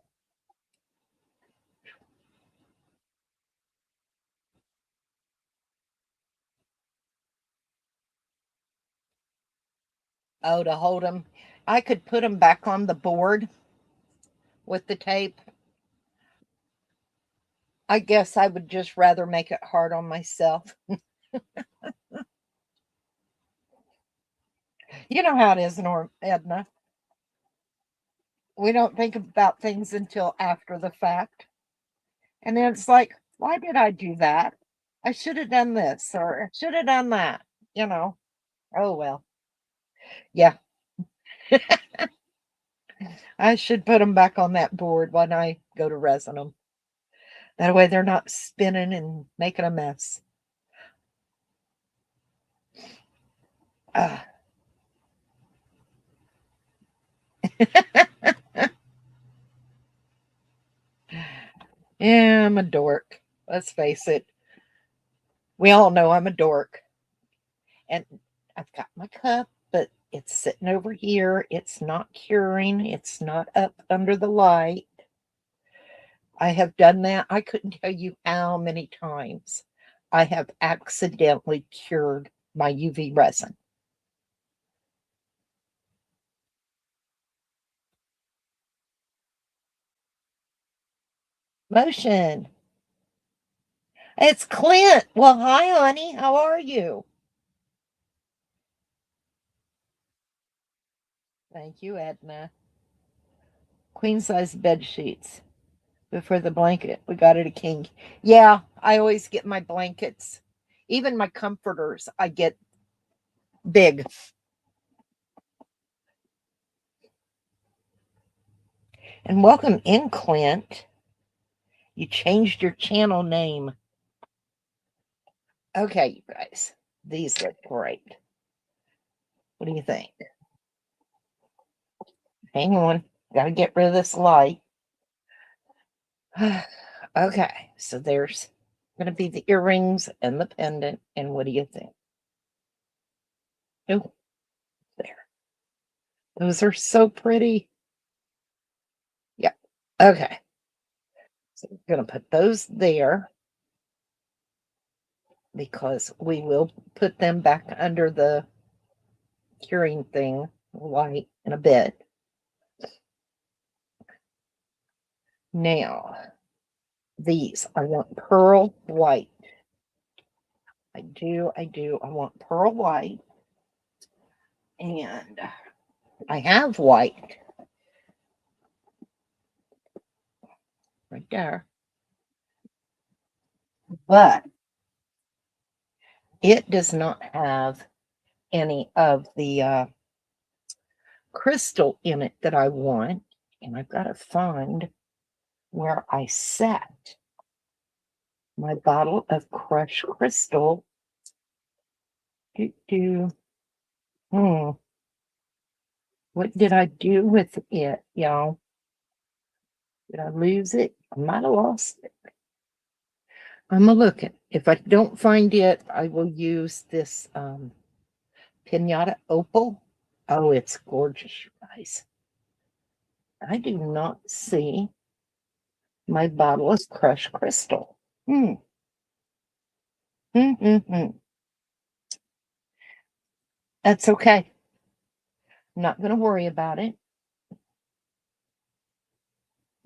Oh, to hold them. I could put them back on the board with the tape. I guess I would just rather make it hard on myself. You know how it is, Norm, Edna. We don't think about things until after the fact. And then it's like, why did I do that? I should have done this or I should have done that, you know. Oh, well. Yeah, I should put them back on that board when I go to resin them. That way they're not spinning and making a mess. Ah. Yeah, I'm a dork. Let's face it. We all know I'm a dork. And I've got my cup, but it's sitting over here. It's not curing. It's not up under the light. I have done that. I couldn't tell you how many times I have accidentally cured my UV resin. Motion. It's Clint. Well, hi, honey. How are you? Thank you, Edna. Queen size bed sheets. Before the blanket, we got it a king. Yeah, I always get my blankets, even my comforters, I get big. And welcome in, Clint. You changed your channel name. Okay, you guys. These look great. What do you think? Hang on. Gotta get rid of this light. Okay, so there's going to be the earrings and the pendant. And what do you think? Oh, there. Those are so pretty. Yeah. Okay. So we're going to put those there because we will put them back under the curing thing light in a bit. Now, these I want pearl white. I do. I want pearl white. And I have white right there. But it does not have any of the crystal in it that I want. And I've got to find where I set my bottle of crushed crystal. What did I do with it, y'all? Did I lose it? I might have lost it. I'm going to look at. If I don't find it, I will use this Pinata Opal. Oh, it's gorgeous, you guys. I do not see my bottle of crushed crystal. That's okay. I'm not going to worry about it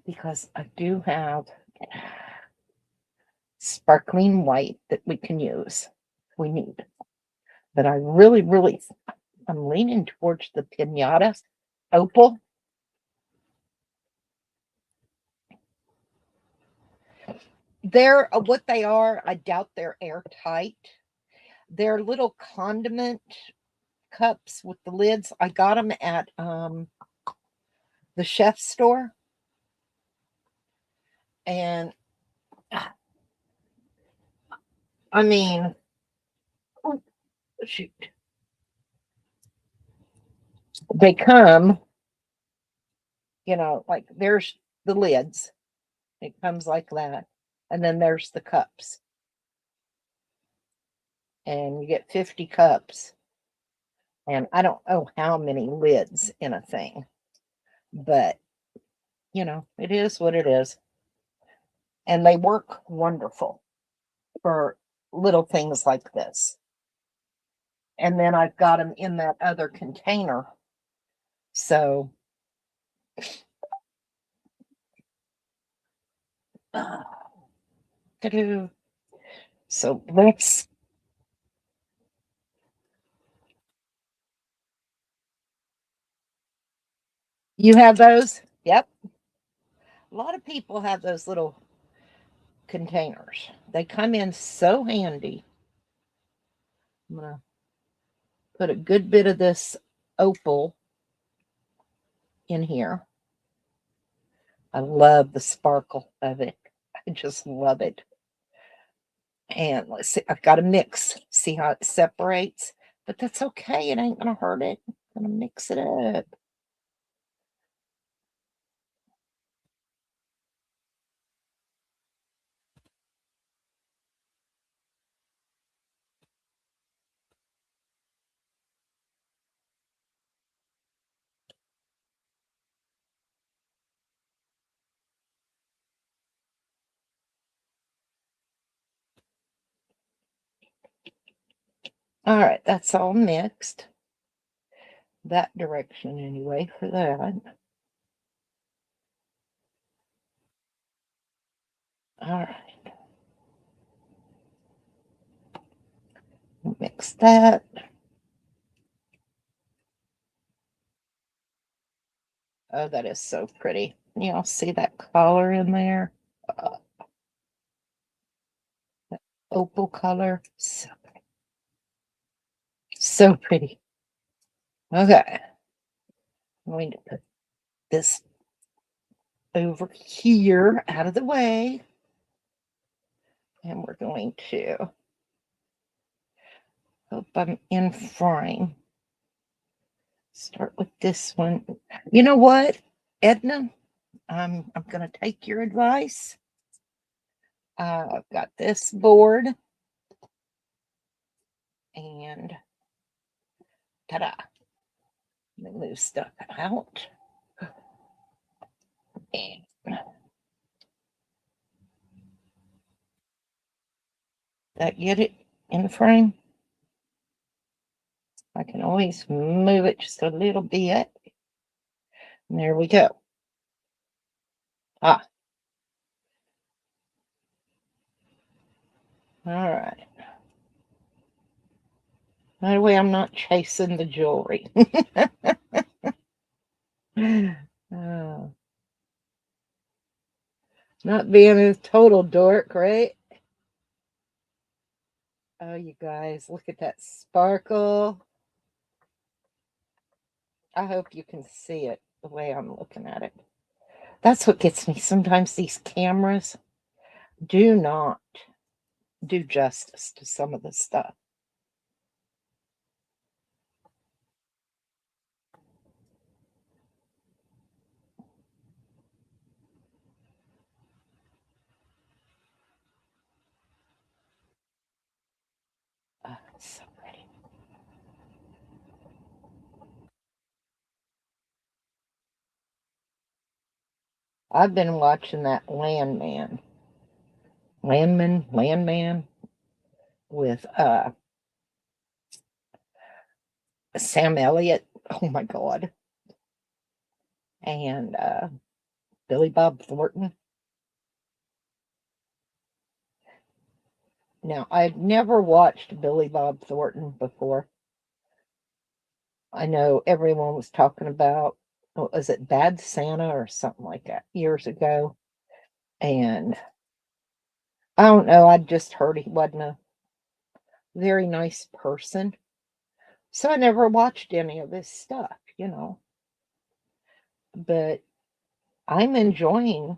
because I do have sparkling white that we can use. We need. But I really, I'm leaning towards the Pinata Opal. They're what they are. I doubt they're airtight. They're little condiment cups with the lids. I got them at the chef store. And I mean, oh, shoot. They come, like there's the lids. It comes like that. And then there's the cups. And you get 50 cups. And I don't know how many lids in a thing. But, it is what it is. And they work wonderful for little things like this. And then I've got them in that other container. So, so let's. You have those? Yep. A lot of people have those little containers. They come in so handy. I'm going to put a good bit of this opal in here. I love the sparkle of it. I just love it. And let's see, I've got to mix. See how it separates? But that's okay. It ain't going to hurt it. I'm going to mix it up. All right, that's all mixed. That direction anyway for that. All right. Mix that. Oh, that is so pretty. Y'all see that color in there? That opal color. So pretty. Okay. I'm going to put this over here out of the way. And we're going to hope I'm in frame. Start with this one. You know what, Edna? I'm going to take your advice. I've got this board. And ta-da. Let me move stuff out. And that get it in frame? I can always move it just a little bit. And there we go. Ah. All right. That way I'm not chasing the jewelry. Not being a total dork, right? Oh, you guys, look at that sparkle. I hope you can see it the way I'm looking at it. That's what gets me. Sometimes these cameras do not do justice to some of the stuff. It's so pretty. I've been watching that Landman with Sam Elliott. Oh my God. And Billy Bob Thornton. Now, I'd never watched Billy Bob Thornton before. I know everyone was talking about, was it Bad Santa or something like that years ago? And I don't know, I just heard he wasn't a very nice person. So I never watched any of his stuff. But I'm enjoying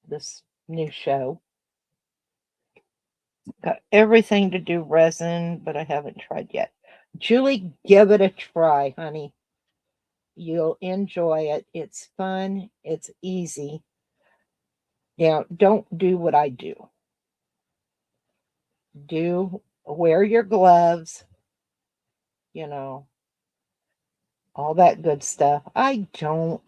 this new show. Got everything to do resin, but I haven't tried yet. Julie, give it a try, honey. You'll enjoy it. It's fun. It's easy. Now, don't do what I do. Wear your gloves, you know, all that good stuff. To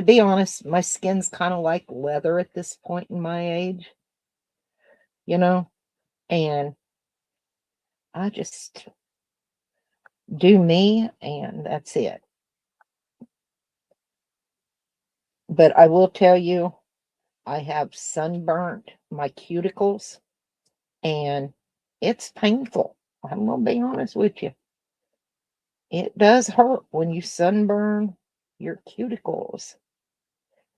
be honest, my skin's kind of like leather at this point in my age, you know, and I just do me and that's it. But I will tell you, I have sunburnt my cuticles and it's painful. I'm going to be honest with you. It does hurt when you sunburn your cuticles.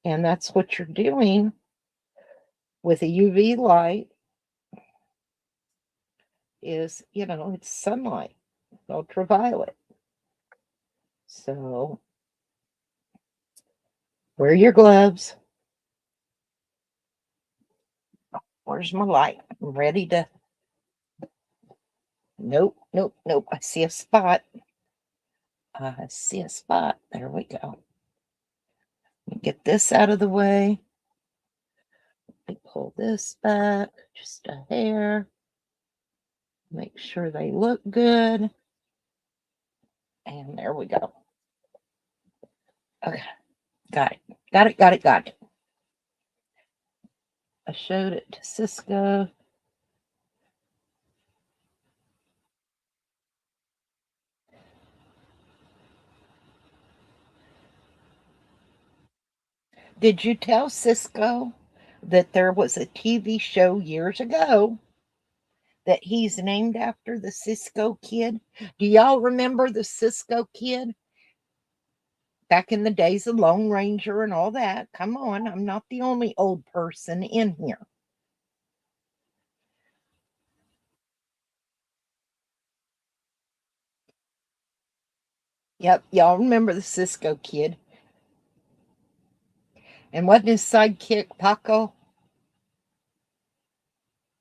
And that's what you're doing with a UV light is, it's sunlight, ultraviolet. So wear your gloves. Where's my light? I'm ready to. Nope, nope, nope. I see a spot. I see a spot. There we go. Get this out of the way. Let me pull this back just a hair. Make sure they look good. And there we go. Okay. Got it. Got it. Got it. Got it. I showed it to Cisco. Did you tell Cisco that there was a TV show years ago that he's named after the Cisco Kid? Do y'all remember the Cisco Kid? Back in the days of Lone Ranger and all that. Come on, I'm not the only old person in here. Yep, y'all remember the Cisco Kid. And wasn't his sidekick Paco?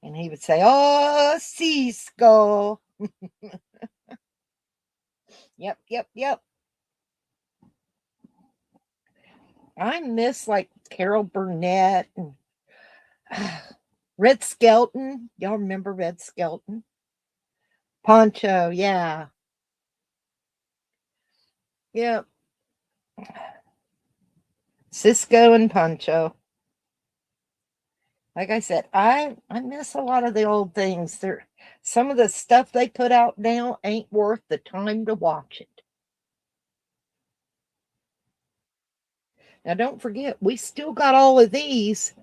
And he would say, "Oh, Cisco." Yep, yep, yep. I miss like Carol Burnett and Red Skelton. Y'all remember Red Skelton? Poncho, yeah. Yep. Cisco and Poncho. Like I said, I miss a lot of the old things. There, some of the stuff they put out now ain't worth the time to watch it. Now, don't forget, we still got all of these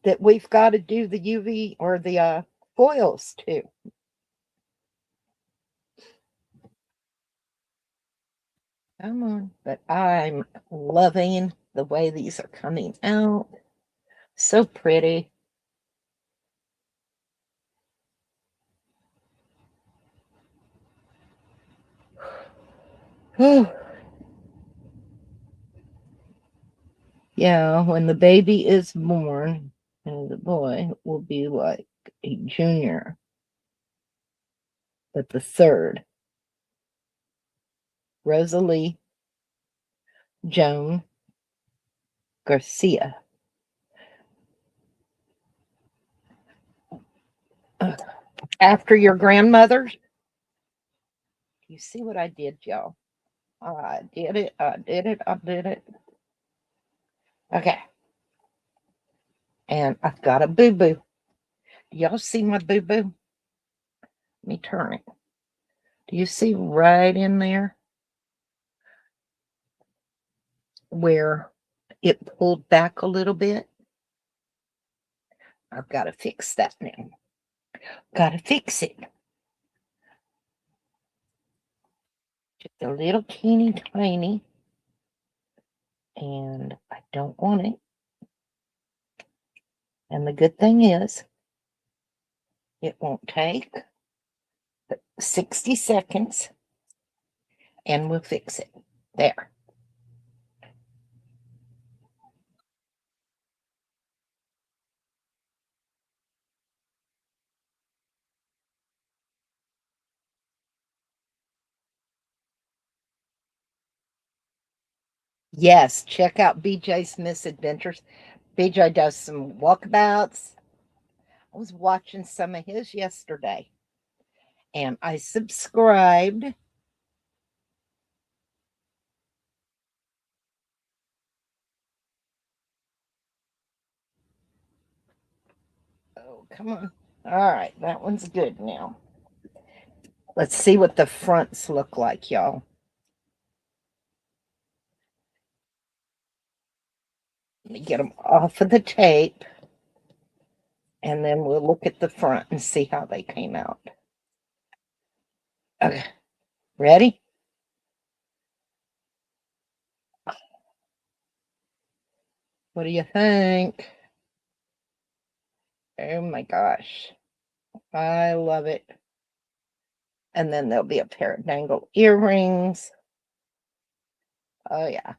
that we've got to do the UV or the foils too. Come on, but I'm loving the way these are coming out. So pretty. Yeah, when the baby is born, and the boy will be like a junior, but the third, Rosalie Joan Garcia. After your grandmother, you see what I did, y'all? I did it. I did it. I did it. Okay. And I've got a boo boo. Do y'all see my boo boo? Let me turn it. Do you see right in there where it pulled back a little bit? I've got to fix that now. Got to fix it. Just a little teeny tiny. And I don't want it. And the good thing is, it won't take 60 seconds and we'll fix it. There. Yes, check out BJ's Misadventures. BJ does some walkabouts. I was watching some of his yesterday and I subscribed. Oh, come on. All right, that one's good now. Let's see what the fronts look like, y'all. Let me get them off of the tape and then we'll look at the front and see how they came out. Okay, ready? What do you think? Oh my gosh. I love it. And then there'll be a pair of dangle earrings. Oh, yeah.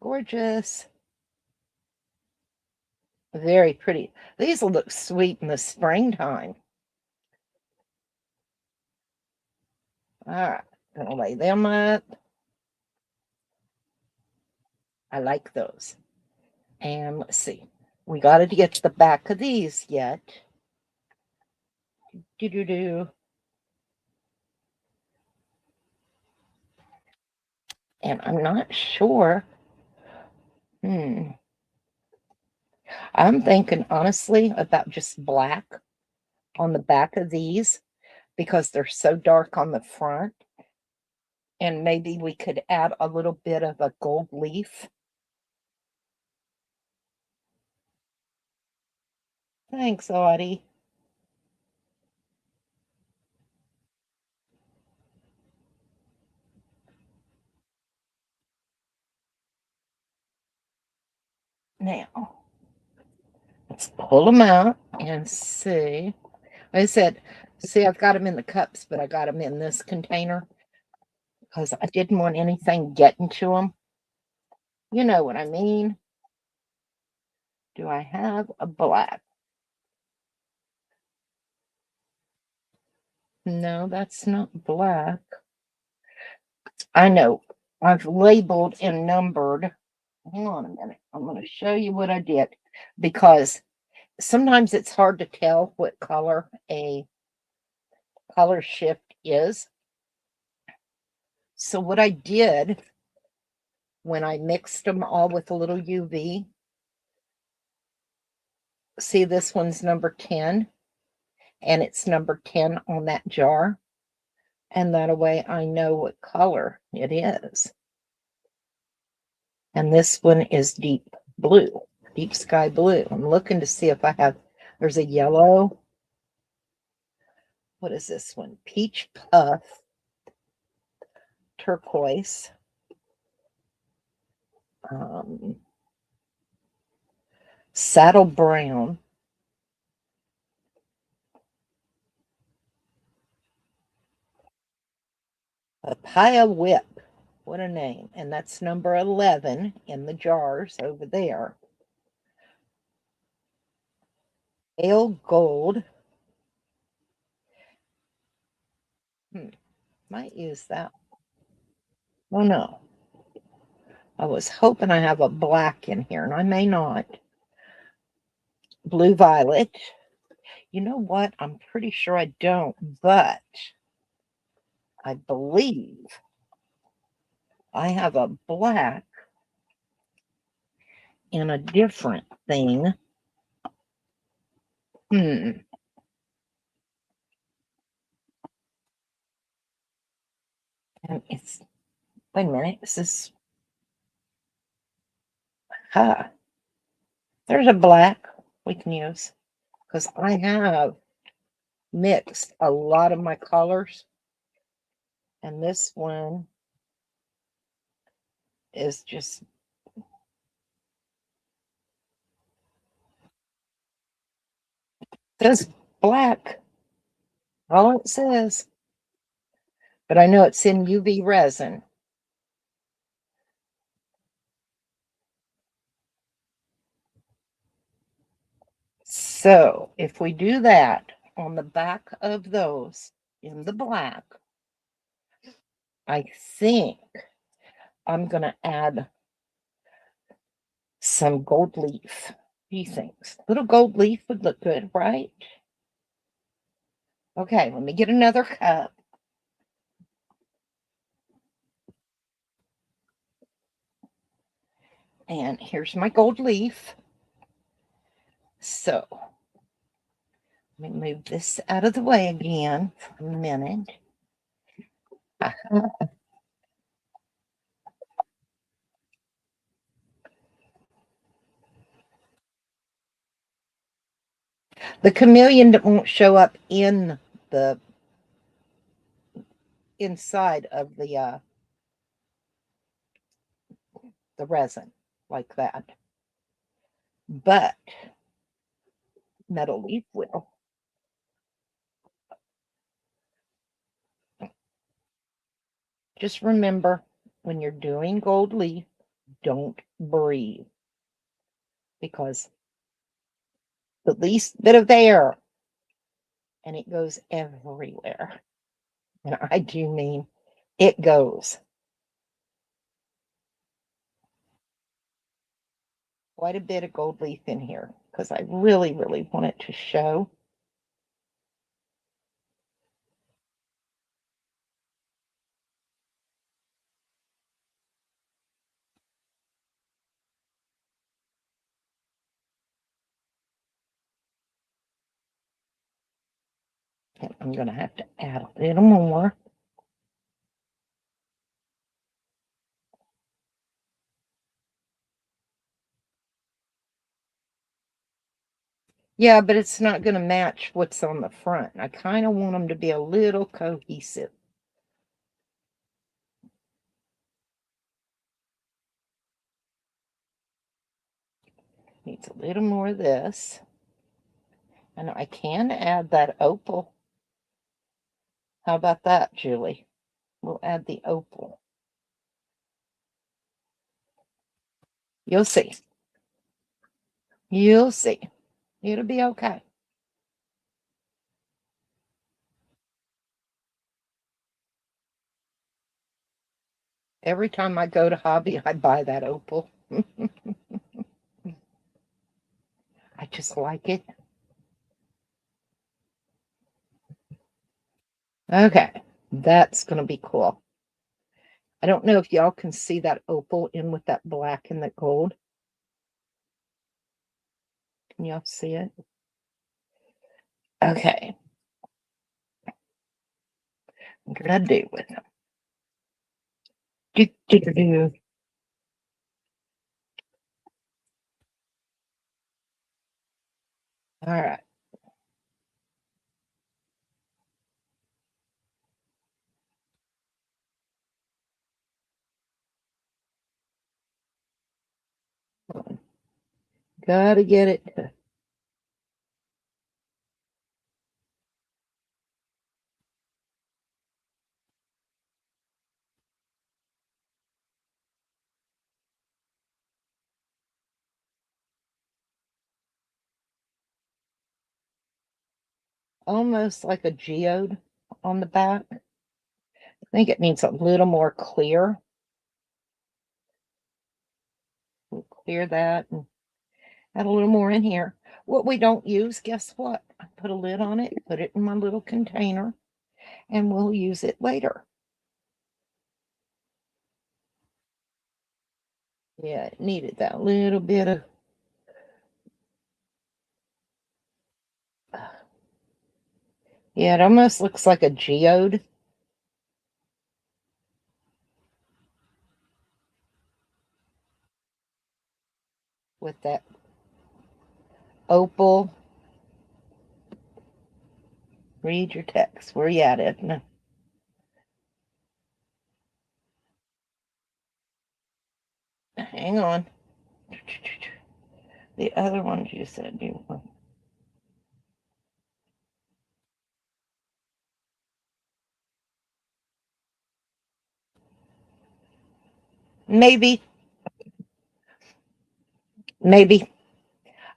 Gorgeous. Very pretty. These will look sweet in the springtime. All right. Gonna lay them up. I like those. And let's see. We got to get to the back of these yet. Do do do. And I'm not sure. Hmm. I'm thinking honestly about just black on the back of these because they're so dark on the front. And maybe we could add a little bit of a gold leaf. Thanks, Audie. Now, let's pull them out and see. Like I said, see, I've got them in the cups, but I got them in this container because I didn't want anything getting to them. You know what I mean? Do I have a black? No, that's not black. I know. I've labeled and numbered. Hang on a minute. I'm going to show you what I did because sometimes it's hard to tell what color a color shift is. So what I did when I mixed them all with a little UV, see this one's number 10 and it's number 10 on that jar. And that way I know what color it is. And this one is deep blue, deep sky blue. I'm looking to see if I have, there's a yellow. What is this one? Peach puff, turquoise, saddle brown, papaya whip. What a name. And that's number 11 in the jars over there. Ale gold. Might use that. Oh no. I was hoping I have a black in here, and I may not. Blue violet. You know what? I'm pretty sure I don't, but I believe I have a black in a different thing. And it's, wait a minute, is this, there's a black we can use because I have mixed a lot of my colors. And this one is just, says black. All it says. But I know it's in UV resin. So if we do that on the back of those in the black, I think I'm going to add some gold leaf. What do you think? Little gold leaf would look good, right? Okay, let me get another cup. And here's my gold leaf. So let me move this out of the way again for a minute. The chameleon won't show up in the inside of the resin like that, but metal leaf will. Just remember, when you're doing gold leaf, don't breathe because the least bit of air and it goes everywhere. And I do mean it goes. Quite a bit of gold leaf in here because I really, really want it to show. And I'm going to have to add a little more. Yeah, but it's not going to match what's on the front. I kind of want them to be a little cohesive. Needs a little more of this. And I can add that opal. How about that, Julie? We'll add the opal. You'll see. You'll see. It'll be okay. Every time I go to Hobby, I buy that opal. I just like it. Okay, that's going to be cool. I don't know if y'all can see that opal in with that black and the gold. Can y'all see it? Okay. What did I do with them? Do, do, do, do. All right. Gotta get it. Almost like a geode on the back. I think it needs a little more clear. We'll clear that and add a little more in here. What we don't use, guess what? I put a lid on it, put it in my little container, and we'll use it later. Yeah, it needed that little bit of yeah, it almost looks like a geode with that opal. Read your text. Where you at, Edna? Hang on. The other ones you said you want. Maybe. Maybe.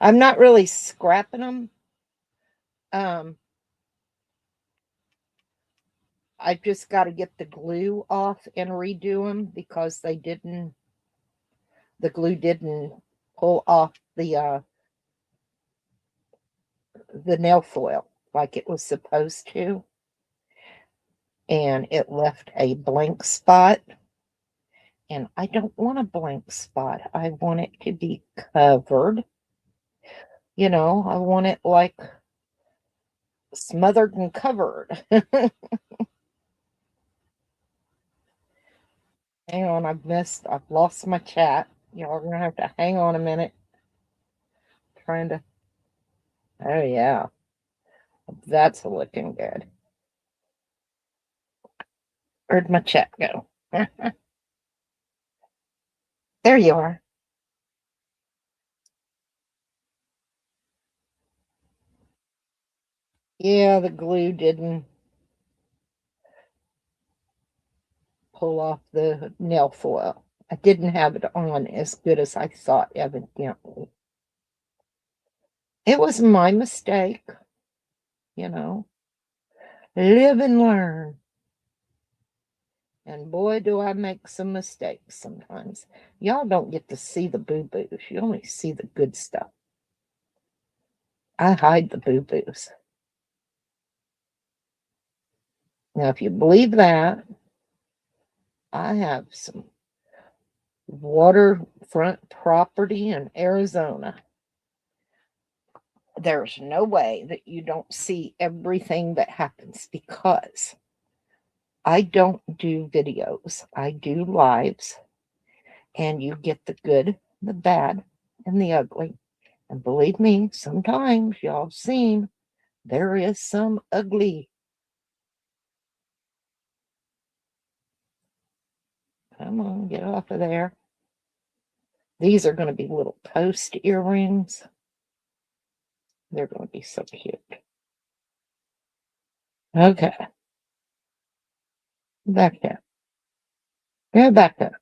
I'm not really scrapping them. Um, I just got to get the glue off and redo them because the glue didn't pull off the nail foil like it was supposed to. And it left a blank spot. And I don't want a blank spot. I want it to be covered. You know, I want it like smothered and covered. Hang on, I've lost my chat. Y'all are gonna have to hang on a minute. Trying to, oh yeah, that's looking good. Where'd my chat go? There you are. Yeah, the glue didn't pull off the nail foil. I didn't have it on as good as I thought, evidently. It was my mistake, you know. Live and learn. And boy, do I make some mistakes sometimes. Y'all don't get to see the boo-boos. You only see the good stuff. I hide the boo-boos. Now, if you believe that, I have some waterfront property in Arizona. There's no way that you don't see everything that happens because I don't do videos. I do lives, and you get the good, the bad, and the ugly. And believe me, sometimes y'all have seen there is some ugly. Come on, get off of there. These are going to be little post earrings. They're going to be so cute. Okay, back up. Go back up.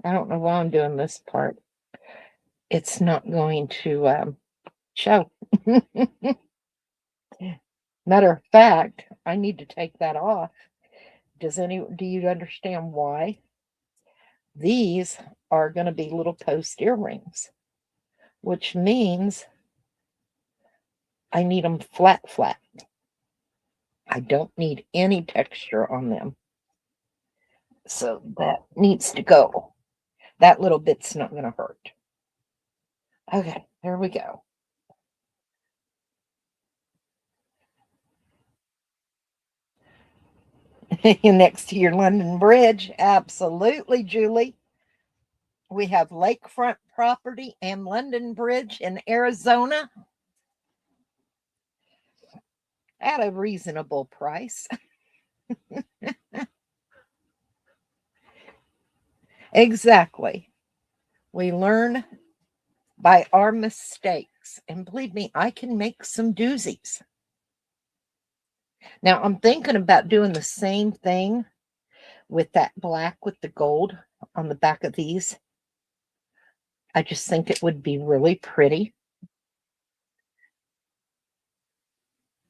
I don't know why I'm doing this part. It's not going to show. Matter of fact, I need to take that off Do you understand why? These are going to be little post earrings, which means I need them flat, flat. I don't need any texture on them. So that needs to go. That little bit's not going to hurt. Okay, there we go. Next to your London Bridge. Absolutely, Julie. We have lakefront property and London Bridge in Arizona at a reasonable price. Exactly. We learn by our mistakes. And believe me, I can make some doozies. Now, I'm thinking about doing the same thing with that black with the gold on the back of these. I just think it would be really pretty.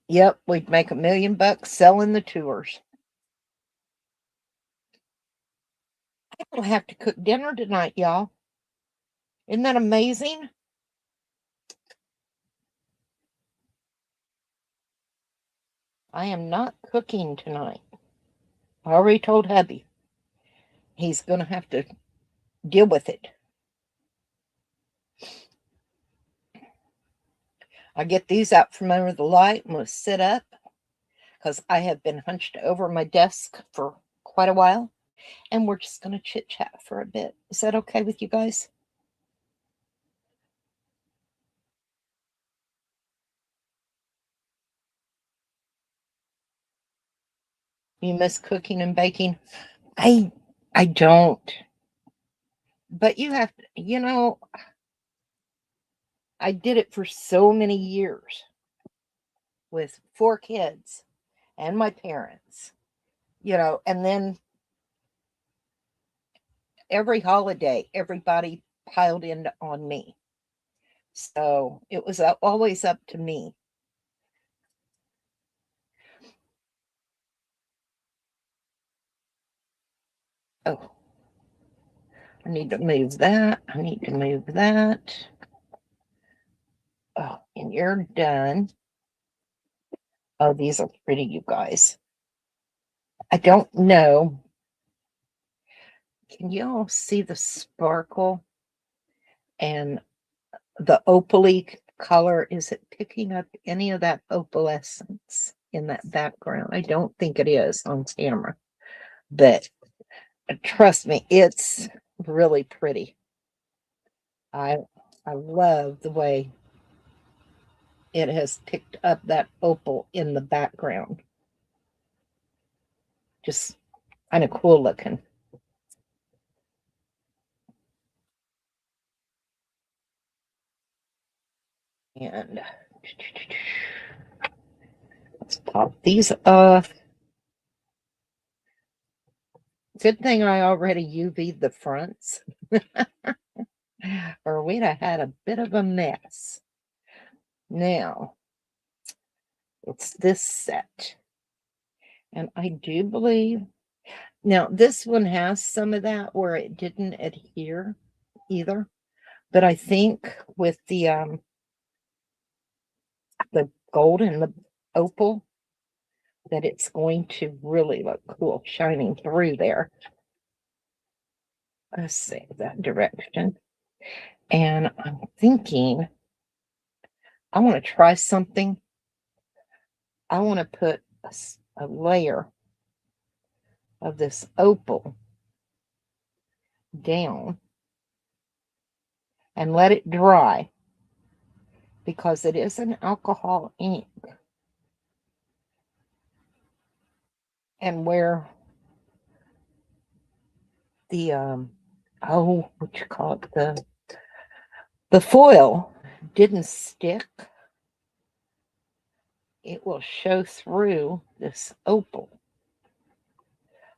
Yep, we'd make $1 million selling the tours. I don't have to cook dinner tonight, y'all. Isn't that amazing? I am not cooking tonight. I already told hubby. He's going to have to deal with it. I get these out from under the light. I'm going to sit up because I have been hunched over my desk for quite a while. And we're just going to chit chat for a bit. Is that okay with you guys? You miss cooking and baking? I I don't. But you have to, I did it for so many years with 4 kids and my parents, and then every holiday, everybody piled in on me. So it was always up to me. Oh, I need to move that. I need to move that. Oh, and you're done. Oh, these are pretty, you guys. I don't know. Can you all see the sparkle and the opaly color? Is it picking up any of that opalescence in that background? I don't think it is on camera, but trust me, it's really pretty. I I love the way it has picked up that opal in the background. Just kind of cool looking. And let's pop these off. Good thing I already UV'd the fronts, or we'd have had a bit of a mess. Now, it's this set. And I do believe, now this one has some of that where it didn't adhere either. But I think with the gold and the opal, that it's going to really look cool shining through there. Let's see that direction. And I'm thinking I want to try something. I want to put a layer of this opal down and let it dry because it is an alcohol ink. And where the what you call it, the foil didn't stick, it will show through this opal,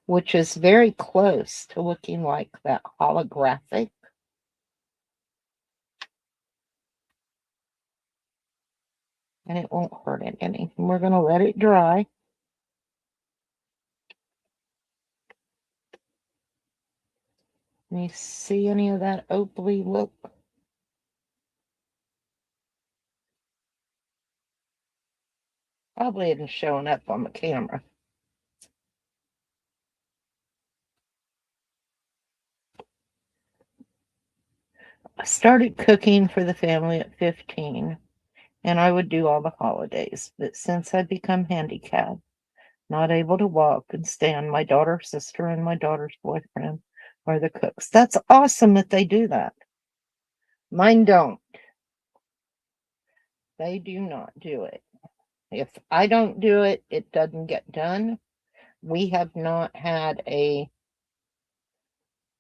which is very close to looking like that holographic. And it won't hurt it any. And we're going to let it dry. Can you see any of that opaly look? Probably isn't showing up on the camera. I started cooking for the family at 15, and I would do all the holidays. But since I've become handicapped, not able to walk and stand, my daughter's sister and my daughter's boyfriend are the cooks. That's awesome that they do that. Mine don't. They do not do it. If I don't do it, it doesn't get done. We have not had a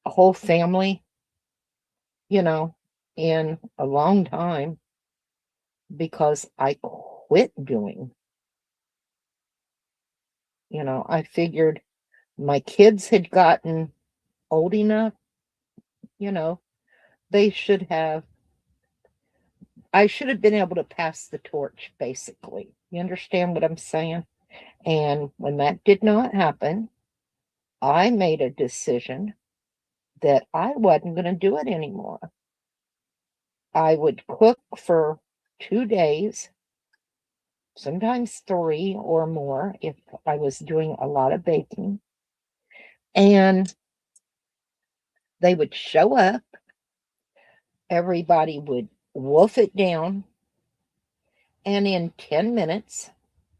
whole family, in a long time because I quit doing. I figured my kids had gotten old enough, you know, they should have, I should have been able to pass the torch, basically. You understand what I'm saying? And when that did not happen, I made a decision that I wasn't going to do it anymore. I would cook for 2 days, sometimes 3 or more if I was doing a lot of baking. And they would show up, everybody would wolf it down, and in 10 minutes,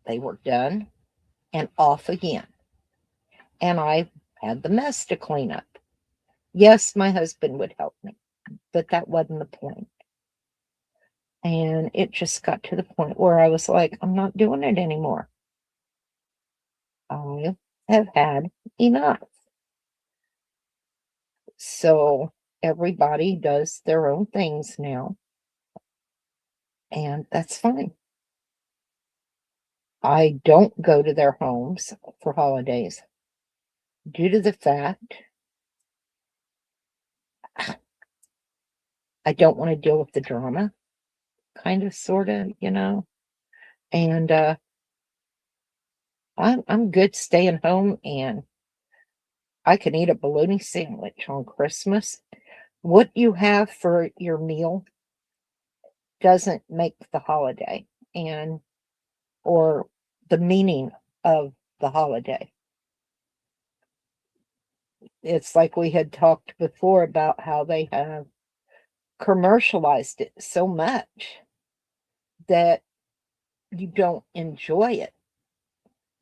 they were done and off again. And I had the mess to clean up. Yes, my husband would help me, but that wasn't the point. And it just got to the point where I was like, I'm not doing it anymore. I have had enough. So everybody does their own things now, and that's fine. I don't go to their homes for holidays due to the fact I don't want to deal with the drama, kind of, sort of, and I'm good staying home, and I can eat a bologna sandwich on Christmas. What you have for your meal doesn't make the holiday and or the meaning of the holiday. It's like we had talked before about how they have commercialized it so much that you don't enjoy it,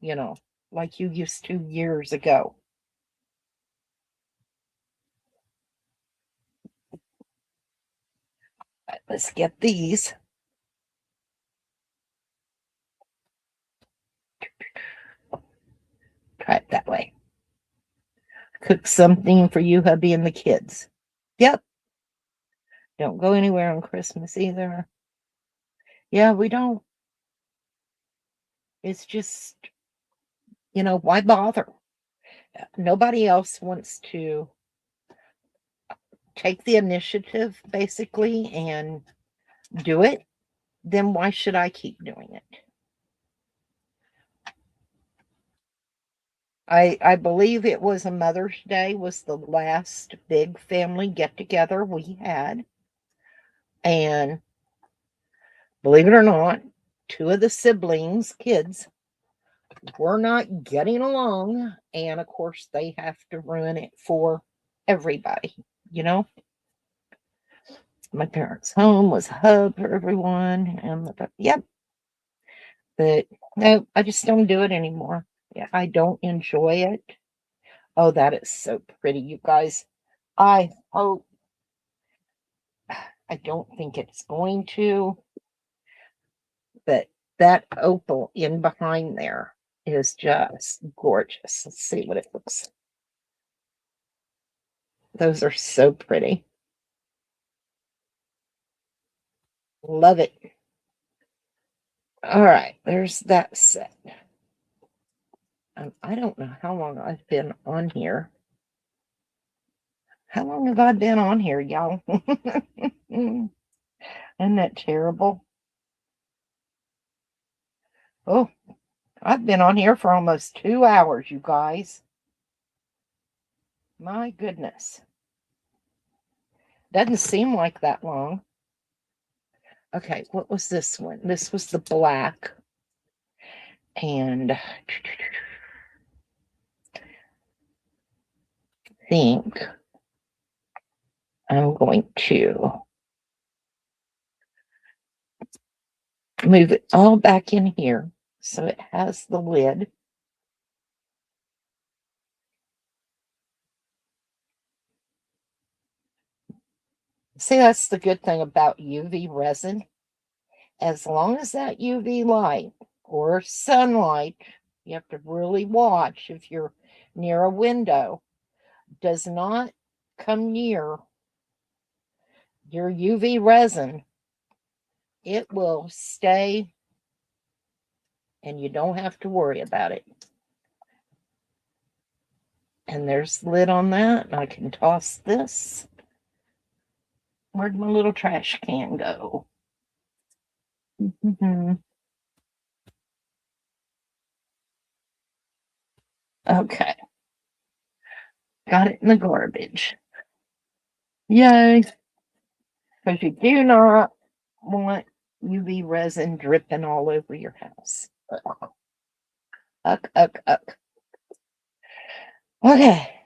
you know, like you used to years ago. Let's get these. Try it that way. Cook something for you, hubby, and the kids. Yep. Don't go anywhere on Christmas either. Yeah, we don't. It's just, why bother? Nobody else wants to take the initiative, basically, and do it. Then why should I keep doing it? I believe it was a Mother's Day was the last big family get together we had. And believe it or not, 2 of the siblings, kids, were not getting along. And of course, they have to ruin it for everybody, you know? My parents' home was a hub for everyone. And yep. But no, I just don't do it anymore. Yeah, I don't enjoy it. Oh, that is so pretty, you guys. I hope, I don't think it's going to, but that opal in behind there is just gorgeous. Let's see what it looks like. Those are so pretty. Love it. All right, there's that set. I don't know how long I've been on here. How long have I been on here, y'all? Isn't that terrible? Oh, I've been on here for almost 2 hours, you guys. My goodness. Doesn't seem like that long. Okay, what was this one? This was the black. And I think I'm going to move it all back in here so it has the lid. See, that's the good thing about UV resin. As long as that UV light or sunlight, you have to really watch if you're near a window, does not come near your UV resin, it will stay and you don't have to worry about it. And there's the lid on that, and I can toss this. Where'd my little trash can go? Okay. Got it in the garbage. Yay. Because you do not want UV resin dripping all over your house. Uck. Okay.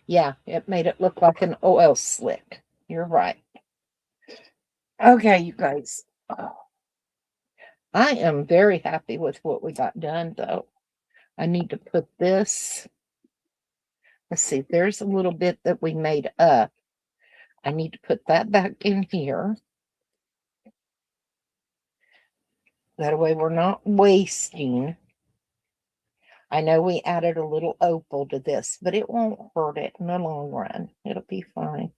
Yeah, it made it look like an oil slick. You're right. Okay, you guys. I am very happy with what we got done, though. I need to put this. Let's see, there's a little bit that we made up. I need to put that back in here. That way we're not wasting. I know we added a little opal to this, but it won't hurt it in the long run. It'll be fine.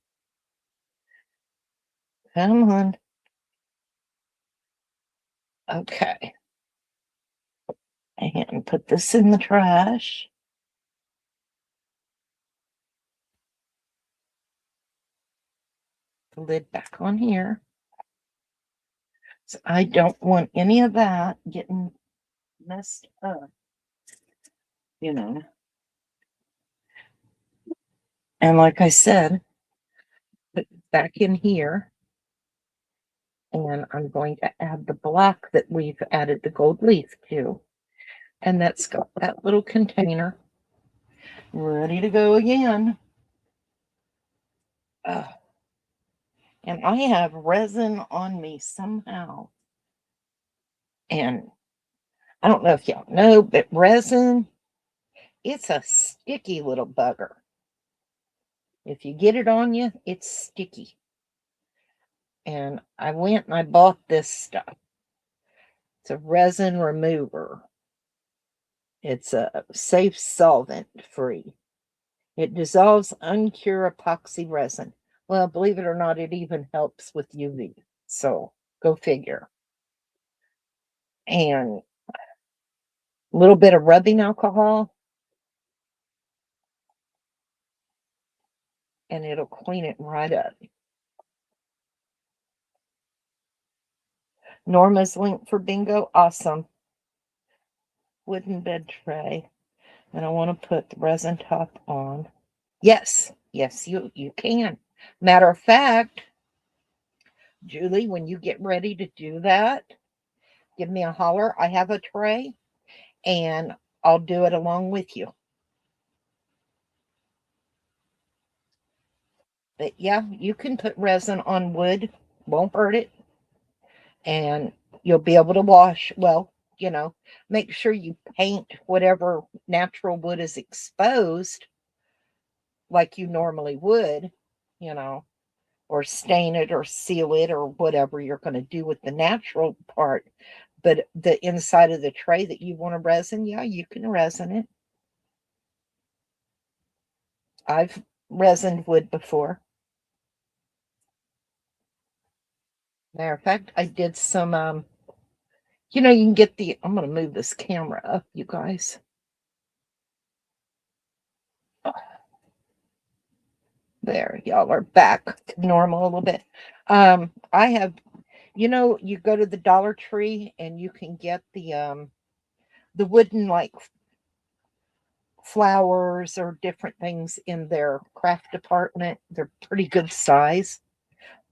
Come on. Okay. And put this in the trash. The lid back on here. So I don't want any of that getting messed up, you know. And like I said, put it back in here. And I'm going to add the black that we've added the gold leaf to. And that's got that little container ready to go again. And I have resin on me somehow. And I don't know if y'all know, but resin, it's a sticky little bugger. If you get it on you, it's sticky. And I went and I bought this stuff. It's a resin remover. It's a safe solvent free. It dissolves uncured epoxy resin. Well, believe it or not, it even helps with UV. So go figure. And a little bit of rubbing alcohol, and it'll clean it right up. Norma's link for bingo, awesome. Wooden bed tray. And I want to put the resin top on. Yes, you can. Matter of fact, Julie, when you get ready to do that, give me a holler. I have a tray, and I'll do it along with you. But yeah, you can put resin on wood, won't hurt it, and you'll be able to wash. Well, make sure you paint whatever natural wood is exposed like you normally would, you know, or stain it or seal it or whatever you're going to do with the natural part. But the inside of the tray that you want to resin, yeah, you can resin it. I've resined wood before. Matter of fact, I did some, you can get I'm going to move this camera up, you guys. There, y'all are back to normal a little bit. I have, you go to the Dollar Tree and you can get the wooden like flowers or different things in their craft department. They're pretty good size.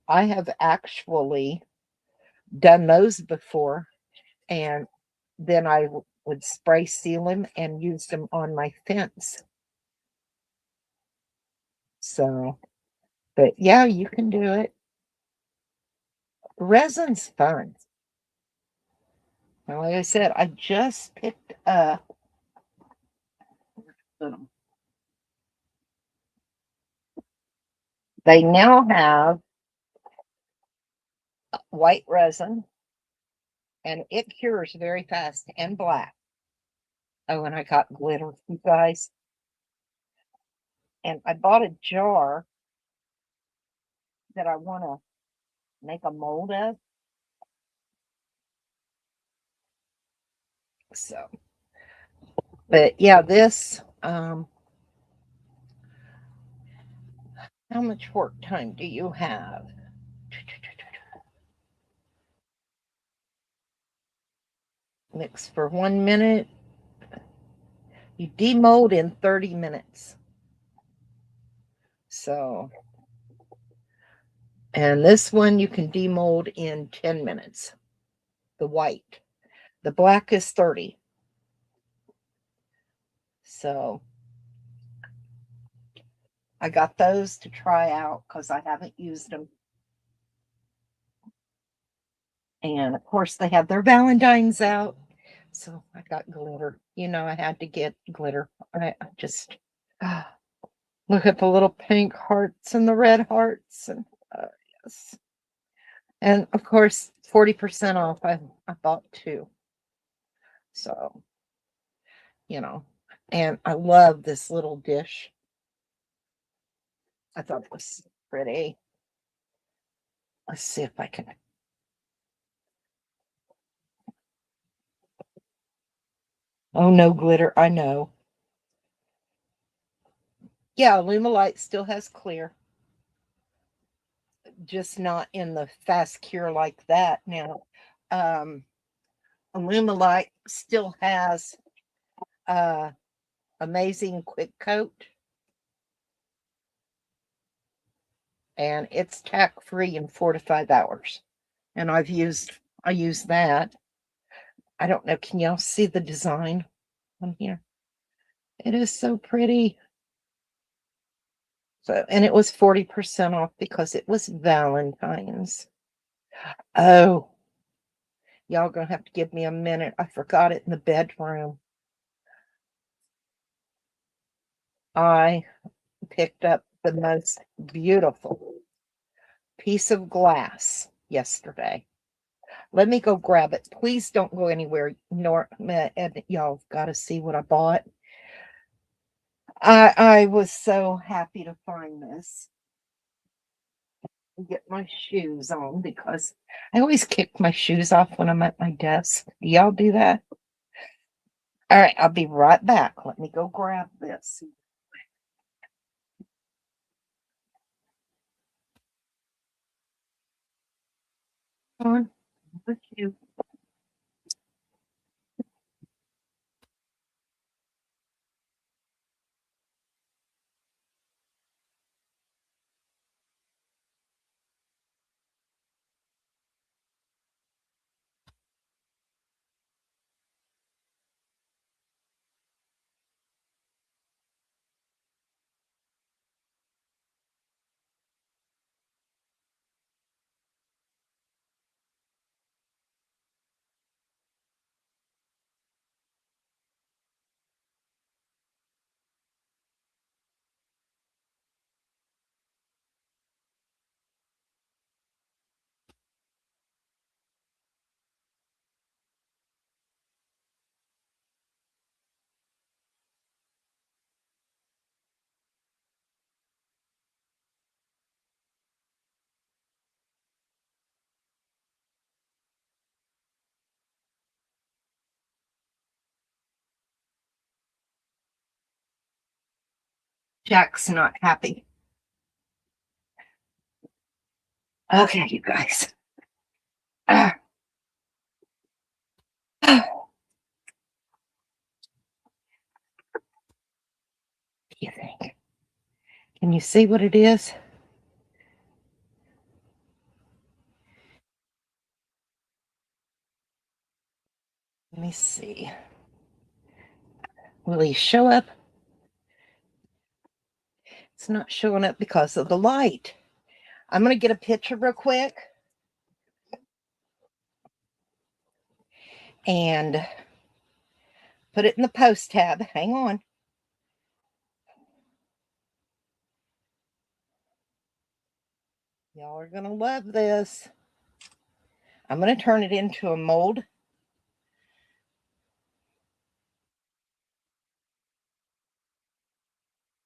I have actually done those before, and then I would spray seal them and use them on my fence. So, but yeah, you can do it. Resin's fun. Well, like I said, I just picked up. They now have white resin, and it cures very fast, and black. Oh, and I got glitter, you guys. And I bought a jar that I want to make a mold of. So, but yeah, this, how much work time do you have? Mix for 1 minute. You demold in 30 minutes. So, and this one you can demold in 10 minutes. The white. The black is 30. So, I got those to try out because I haven't used them. And of course, they have their Valentines out. So I got glitter. You know, I had to get glitter. I just look at the little pink hearts and the red hearts. And yes. And of course, 40% off. I bought two. So, you know, and I love this little dish. I thought it was pretty. Let's see if I can. Oh, no glitter. I know. Yeah, Lumilite still has clear, just not in the fast cure like that. Now, Lumilite still has uh, amazing quick coat, and it's tack free in 4 to 5 hours. And I use that. I don't know. Can y'all see the design on here? It is so pretty. So, and it was 40% off because it was Valentine's. Oh, y'all gonna have to give me a minute. I forgot it in the bedroom. I picked up the most beautiful piece of glass yesterday. Let me go grab it. Please don't go anywhere. Nor and y'all got to see what I bought. I was so happy to find this. Get my shoes on because I always kick my shoes off when I'm at my desk. Do y'all do that? All right, I'll be right back. Let me go grab this. On with you. Jack's not happy. Okay, you guys. Ah. Can you see what it is? Let me see. Will he show up? It's not showing up because of the light. I'm going to get a picture real quick and put it in the post tab. Hang on. Y'all are going to love this. I'm going to turn it into a mold.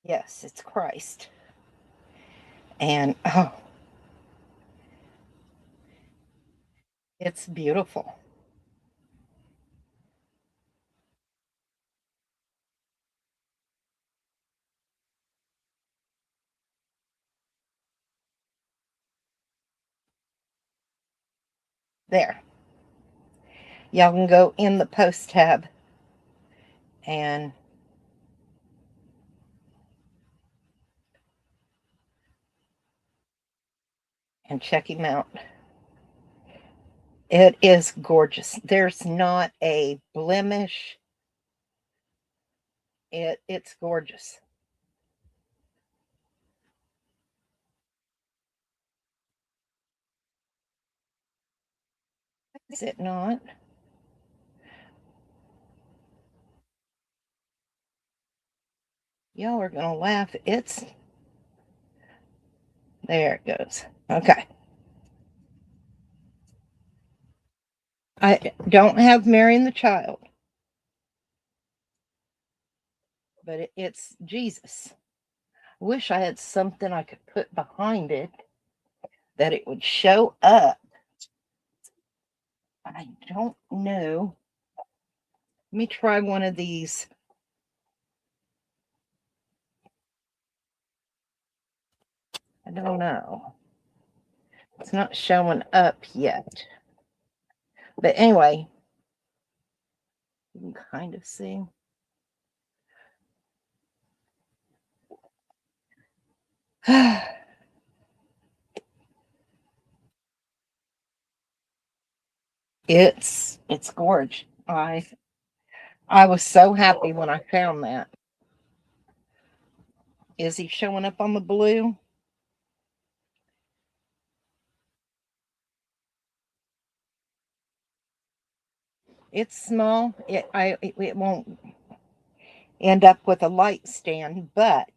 Yes, it's Christ. And oh, it's beautiful. There. Y'all can go in the post tab and check him out. It is gorgeous. There's not a blemish. It's gorgeous. Is it not? Y'all are gonna laugh. It's there it goes. Okay. I don't have Mary and the Child, but it's Jesus. I wish I had something I could put behind it that it would show up. I don't know. Let me try one of these. I don't know. It's not showing up yet. But anyway, you can kind of see. It's gorgeous. I was so happy when I found that. Is he showing up on the blue? It's small. It won't end up with a light stand, but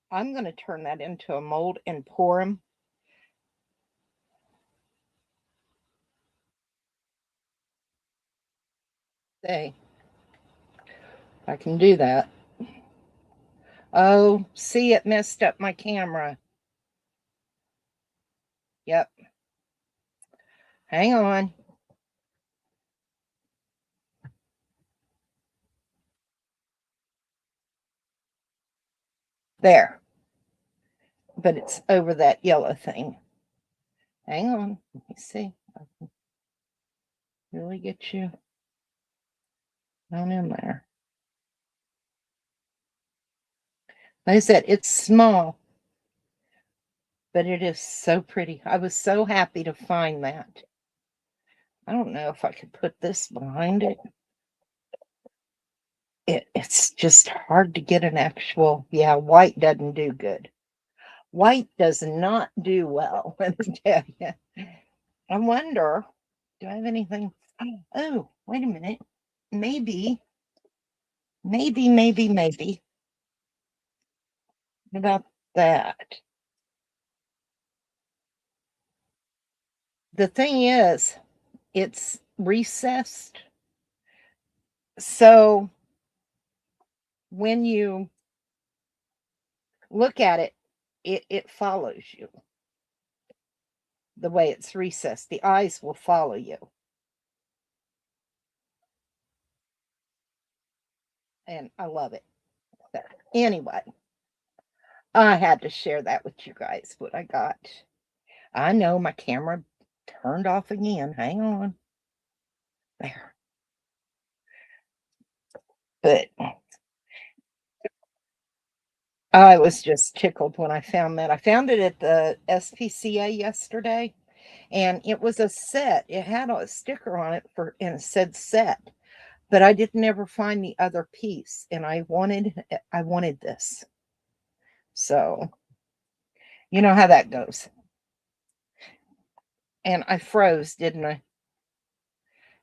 I'm going to turn that into a mold and pour them. Say, I can do that. Oh, see, it messed up my camera. Yep. Hang on. There. But it's over that yellow thing. Hang on. Let me see. I can really get you down in there. Like I said, it's small, but it is so pretty. I was so happy to find that. I don't know if I could put this behind it. It's just hard to get an actual, yeah, white doesn't do good. White does not do well, let me tell you. I wonder, do I have anything? Oh, wait a minute. Maybe. What about that? The thing is, it's recessed. So when you look at it, it follows you the way it's recessed. The eyes will follow you. And I love it. So, anyway, I had to share that with you guys, what I got. I know my camera turned off again. Hang on. There. But I was just tickled when I found that. I found it at the SPCA yesterday, and it was a set. It had a sticker on it and it said set, but I didn't ever find the other piece, and I wanted this. So, you know how that goes. And I froze, didn't I?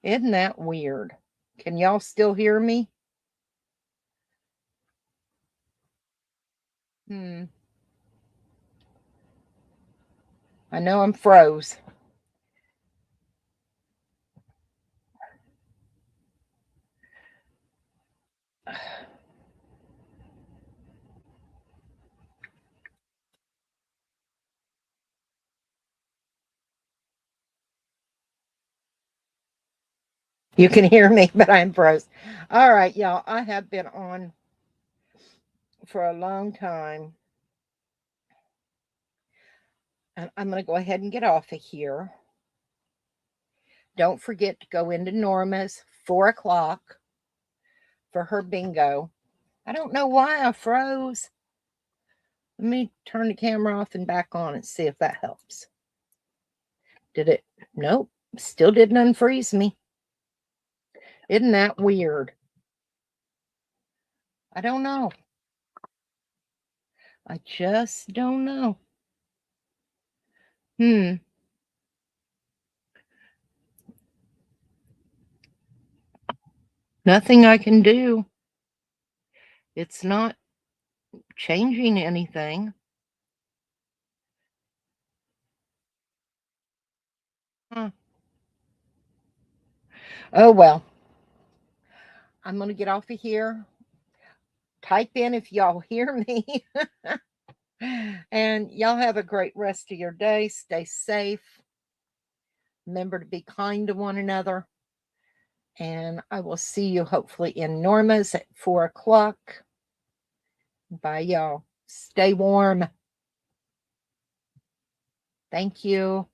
Isn't that weird? Can y'all still hear me? Hmm. I know I'm froze. You can hear me, but I'm froze. All right, y'all. I have been on for a long time, and I'm going to go ahead and get off of here. Don't forget to go into Norma's 4 o'clock for her bingo. I don't know why I froze. Let me turn the camera off and back on and see if that helps. Did it? Nope. Still didn't unfreeze me. Isn't that weird? I don't know. I just don't know. Nothing I can do. It's not changing anything. Huh. Oh, well. I'm going to get off of here. Type in if y'all hear me. And y'all have a great rest of your day. Stay safe. Remember to be kind to one another. And I will see you hopefully in Norma's at 4 o'clock. Bye, y'all. Stay warm. Thank you.